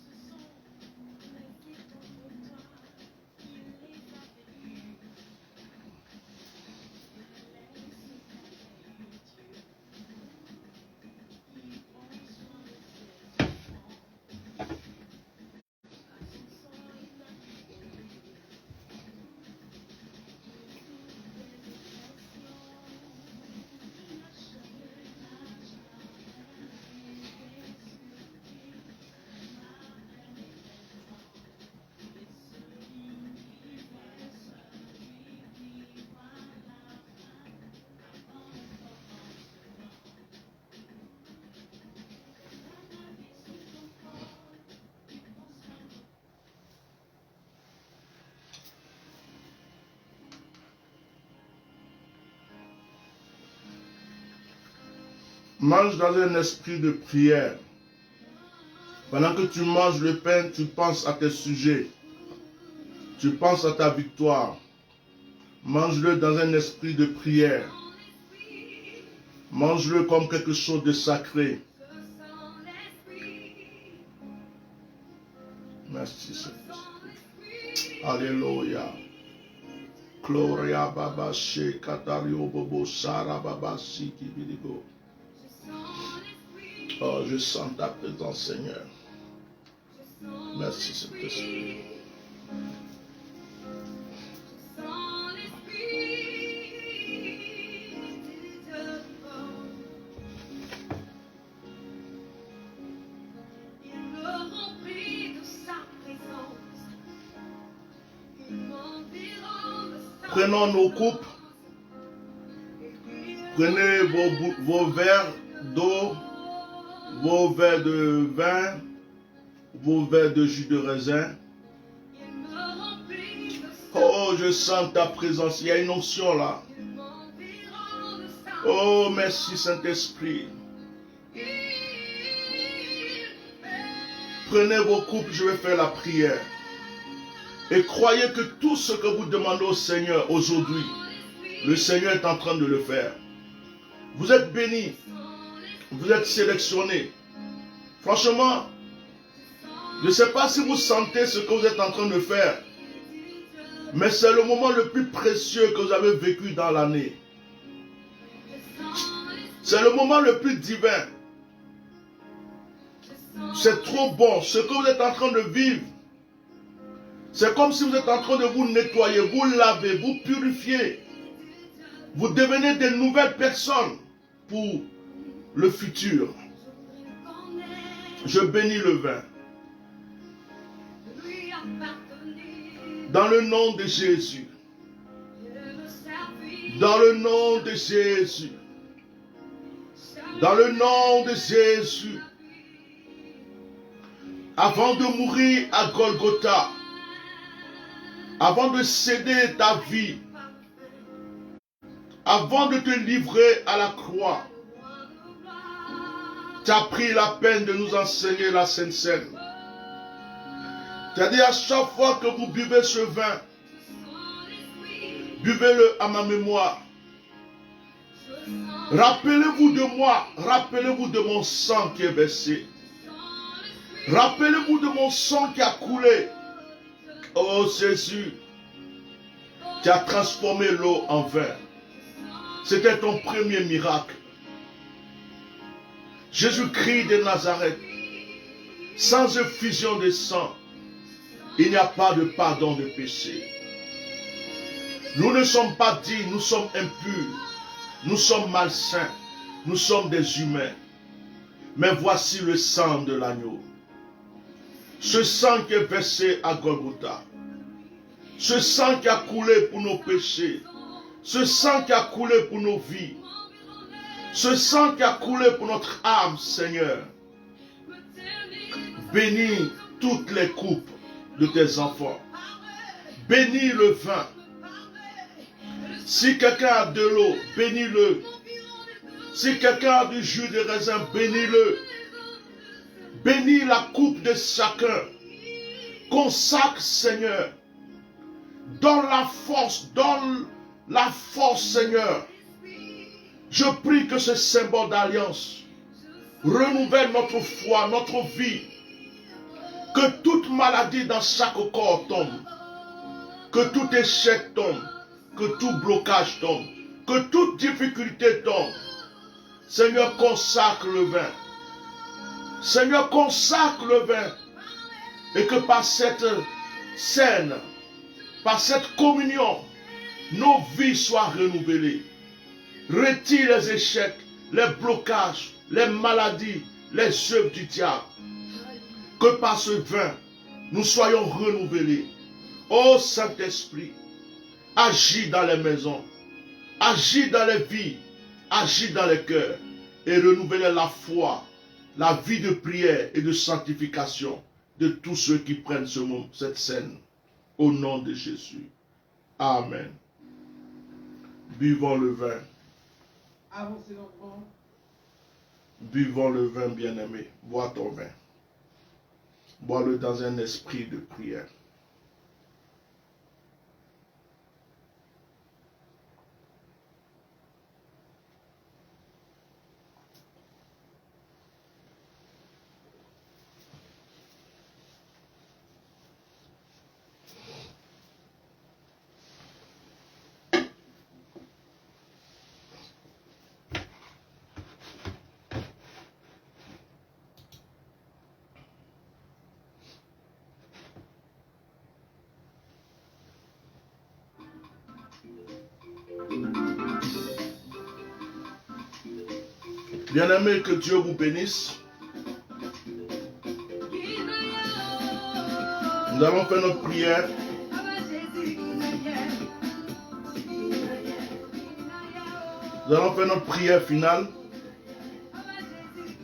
Mange dans un esprit de prière. Pendant que tu manges le pain, tu penses à tes sujets. Tu penses à ta victoire. Mange-le dans un esprit de prière. Mange-le comme quelque chose de sacré. Merci Seigneur. Alléluia. Gloria Baba She Katario Bobo Sara Baba Siki Bidigo. Oh, je sens ta présence, Seigneur. Merci, Saint-Esprit. Sans l'esprit de mort, il me remplit de sa présence. Il m'environne de sa Prenons nos coupes. Prenez vos verres d'eau, vos verres de vin, vos verres de jus de raisin. Il me remplit de sa Oh, je sens ta présence. Il y a une onction là. Il m'environne de sa Oh, merci Saint-Esprit. Il Prenez vos coupes, je vais faire la prière. Et croyez que tout ce que vous demandez au Seigneur aujourd'hui, le Seigneur est en train de le faire. Vous êtes bénis. Vous êtes sélectionnés. Franchement, je ne sais pas si vous sentez ce que vous êtes en train de faire, mais c'est le moment le plus précieux que vous avez vécu dans l'année. C'est le moment le plus divin. C'est trop bon. Ce que vous êtes en train de vivre, c'est comme si vous êtes en train de vous nettoyer, vous laver, vous purifier. Vous devenez de nouvelles personnes pour le futur. Je bénis le vin. lui appartenait. Dans le nom de Jésus. Je me servis. Dans le nom de Jésus. Dans le nom de Jésus. Avant de mourir à Golgotha, avant de céder ta vie, avant de te livrer à la croix, tu as pris la peine de nous enseigner la Sainte Seine. Tu as dit à chaque fois que vous buvez ce vin, buvez-le à ma mémoire. Rappelez-vous de moi, rappelez-vous de mon sang qui est versé. Rappelez-vous de mon sang qui a coulé. Oh Jésus, tu as transformé l'eau en vin. C'était ton premier miracle. Jésus-Christ de Nazareth, sans effusion de sang, il n'y a pas de pardon de péché. Nous ne sommes pas dignes, nous sommes impurs, nous sommes malsains, nous sommes des humains. Mais voici le sang de l'agneau. Ce sang qui est versé à Golgotha. Ce sang qui a coulé pour nos péchés. Ce sang qui a coulé pour nos vies. Ce sang qui a coulé pour notre âme, Seigneur. Bénis toutes les coupes de tes enfants. Bénis le vin. Si quelqu'un a de l'eau, bénis-le. Si quelqu'un a du jus de raisin, bénis-le. Bénis la coupe de chacun. Consacre, Seigneur. Donne la force, Seigneur. Je prie que ce symbole d'alliance renouvelle notre foi, notre vie. Que toute maladie dans chaque corps tombe. Que tout échec tombe. Que tout blocage tombe. Que toute difficulté tombe. Seigneur, consacre le vin. Seigneur, consacre le vin. Et que par cette scène, par cette communion, nos vies soient renouvelées. Retire les échecs, les blocages, les maladies, les œuvres du diable. Que par ce vin, nous soyons renouvelés. Ô Saint-Esprit, agis dans les maisons, agis dans les vies, agis dans les cœurs et renouveler la foi, la vie de prière et de sanctification de tous ceux qui prennent cette scène. Au nom de Jésus. Amen. Buvons le vin. Avancez lentement. Buvons le vin, bien-aimé. Bois ton vin. Bois-le dans un esprit de prière. Bien-aimés, que Dieu vous bénisse. Nous allons faire notre prière. Nous allons faire notre prière finale.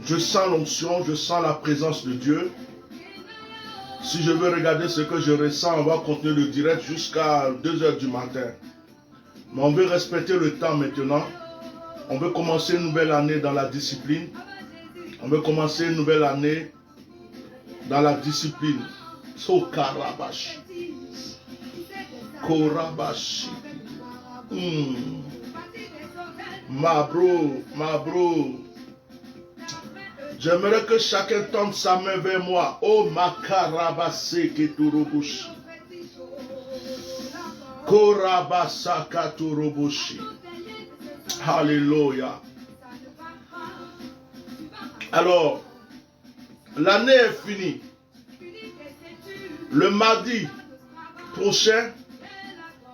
Je sens l'onction, je sens la présence de Dieu. Si je veux regarder ce que je ressens, on va continuer le direct jusqu'à 2 h du matin. Mais on veut respecter le temps maintenant. On veut commencer une nouvelle année dans la discipline. On veut commencer une nouvelle année dans la discipline. Sokarabashi. Korabashi. Ma bro. J'aimerais que chacun tende sa main vers moi. Oh makarabase keturubushi. Korabasaka turubushi. Alléluia. Alors, l'année est finie. Le mardi prochain,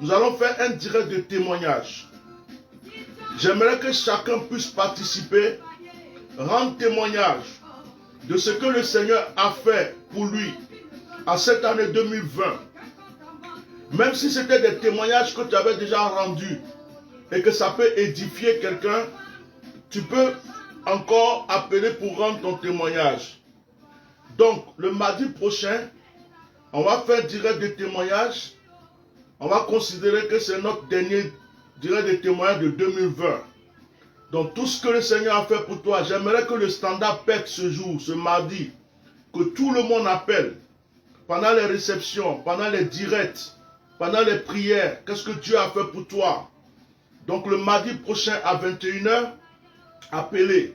nous allons faire un direct de témoignage. J'aimerais que chacun puisse participer, rendre témoignage de ce que le Seigneur a fait pour lui en cette année 2020. Même si c'était des témoignages que tu avais déjà rendus et que ça peut édifier quelqu'un, tu peux encore appeler pour rendre ton témoignage. Donc, le mardi prochain, on va faire direct de témoignage. On va considérer que c'est notre dernier direct de témoignage de 2020. Donc, tout ce que le Seigneur a fait pour toi, j'aimerais que le standard pète ce jour, ce mardi, que tout le monde appelle pendant les réceptions, pendant les directs, pendant les prières. Qu'est-ce que Dieu a fait pour toi? Donc, le mardi prochain à 21 h, appelez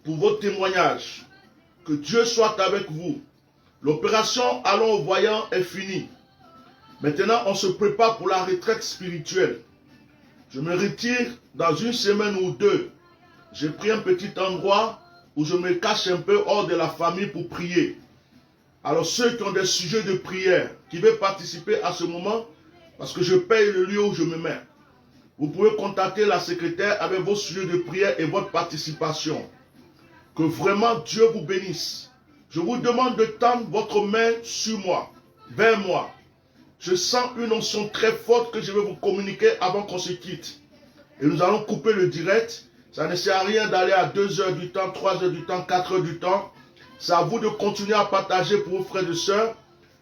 pour vos témoignages. Que Dieu soit avec vous. L'opération Allons au voyant est finie. Maintenant, on se prépare pour la retraite spirituelle. Je me retire dans une semaine ou deux. J'ai pris un petit endroit où je me cache un peu hors de la famille pour prier. Alors ceux qui ont des sujets de prière, qui veulent participer à ce moment, parce que je paye le lieu où je me mets, vous pouvez contacter la secrétaire avec vos sujets de prière et votre participation. Que vraiment Dieu vous bénisse. Je vous demande de tendre votre main sur moi, vers moi. Je sens une onction très forte que je vais vous communiquer avant qu'on se quitte. Et nous allons couper le direct. Ça ne sert à rien d'aller à 2 h du temps, 3 h du temps, 4 h du temps. C'est à vous de continuer à partager pour vos frères et sœurs.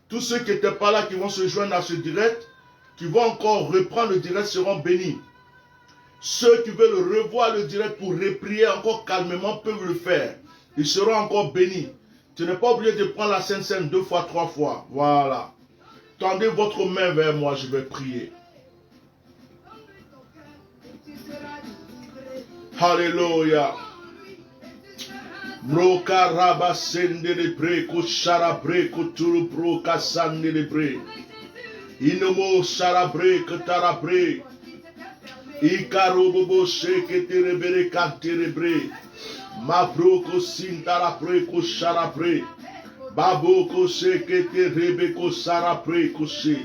Tous ceux qui n'étaient pas là, qui vont se joindre à ce direct, qui vont encore reprendre le direct seront bénis. Ceux qui veulent revoir le direct pour reprier encore calmement peuvent le faire. Ils seront encore bénis. Tu n'es pas obligé de prendre la Sainte Seine 2 fois, 3 fois. Voilà. Tendez votre main vers moi, je vais prier. Alléluia. Broka raba sende de bre, ko shara bre, ko turu bro ka sande de bre. Inomo shara bre, ko tara bre. Ikaro bobo sheke tere bere ka tere bre. Ma bro ko sintara bre, ko shara bre. Babo ko sheke tere be ko shara bre ko she.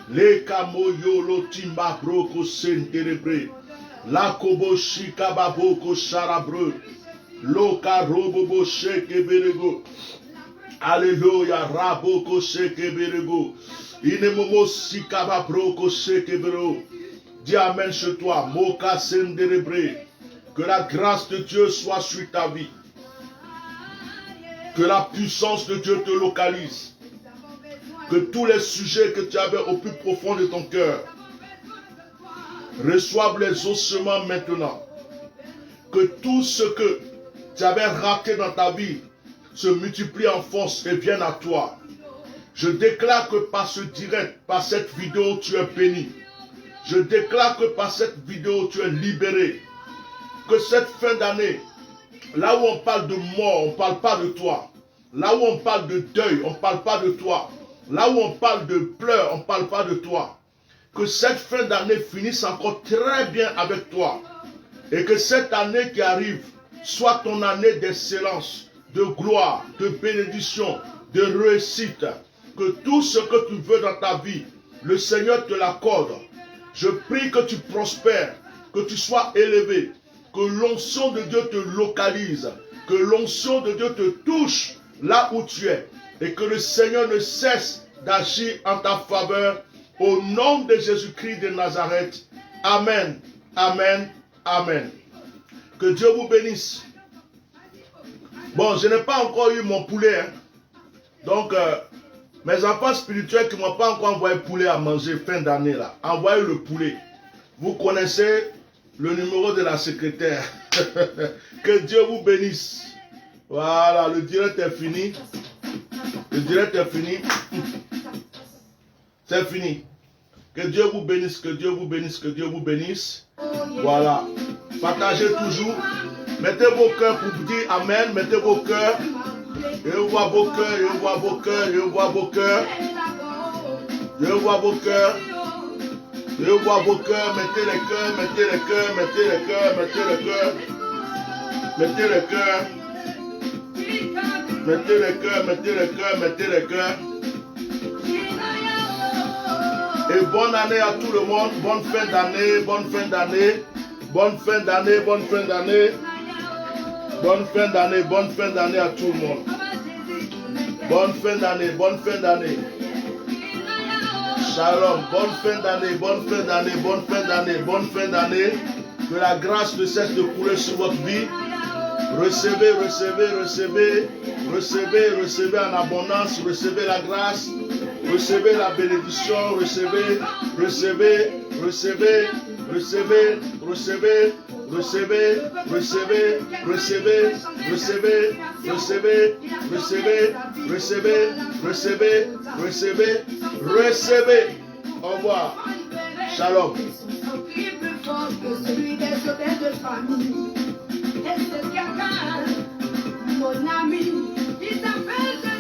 Le kamo yolo timba bro ko sentere bre. La kobo shika babo ko shara bre. Loka robobo sheke berego. Alléluia. Raboko sheke berego. Inemomo sikaba broko sheke berego. Dis amen chez toi. Moka senderebre. Que la grâce de Dieu soit sur ta vie. Que la puissance de Dieu te localise. Que tous les sujets que tu avais au plus profond de ton cœur reçoivent les ossements maintenant. Que tout ce que tu avais raté dans ta vie se multiplie en force et vienne à toi. Je déclare que par ce direct, par cette vidéo, tu es béni. Je déclare que par cette vidéo, tu es libéré. Que cette fin d'année, là où on parle de mort, on ne parle pas de toi. Là où on parle de deuil, on ne parle pas de toi. Là où on parle de pleurs, on ne parle pas de toi. Que cette fin d'année finisse encore très bien avec toi. Et que cette année qui arrive soit ton année d'excellence, de gloire, de bénédiction, de réussite. Que tout ce que tu veux dans ta vie, le Seigneur te l'accorde. Je prie que tu prospères, que tu sois élevé, Que l'onction de Dieu te localise. Que l'onction de Dieu te touche là où tu es. Et que le Seigneur ne cesse d'agir en ta faveur. Au nom de Jésus-Christ de Nazareth. Amen. Amen. Amen. Que Dieu vous bénisse. Bon, je n'ai pas encore eu mon poulet. Hein. Donc, mes enfants spirituels qui ne m'ont pas encore envoyé poulet à manger fin d'année là. Envoyez le poulet. Vous connaissez le numéro de la secrétaire. Que Dieu vous bénisse. Voilà, le direct est fini. Le direct est fini. C'est fini. Que Dieu vous bénisse, que Dieu vous bénisse, que Dieu vous bénisse. Voilà. Partagez toujours. Mettez vos cœurs pour vous dire Amen. Mettez vos cœurs. Je vois vos cœurs, je vois vos cœurs, je vois vos cœurs. Je vois vos cœurs. Je vois vos cœurs. Mettez les cœurs, mettez les cœurs, mettez les cœurs, mettez les cœurs. Mettez les cœurs. Mettez les cœurs, mettez les cœurs, mettez les cœurs. Et bonne année à tout le monde. Bonne fin d'année, bonne fin d'année. Bonne fin d'année, bonne fin d'année. Bonne fin d'année, bonne fin d'année à tout le monde. Bonne fin d'année, bonne fin d'année. Shalom, bonne fin d'année, bonne fin d'année, bonne fin d'année, bonne fin d'année. Que la grâce ne cesse de couler sur votre vie. Recevez, recevez, recevez, recevez, recevez en abondance, recevez la grâce, recevez la bénédiction, recevez, recevez, recevez, recevez, recevez, recevez, recevez, recevez, recevez, recevez, recevez, recevez, recevez, recevez, recevez. Au revoir. Shalom. Mon ami, il s'appelle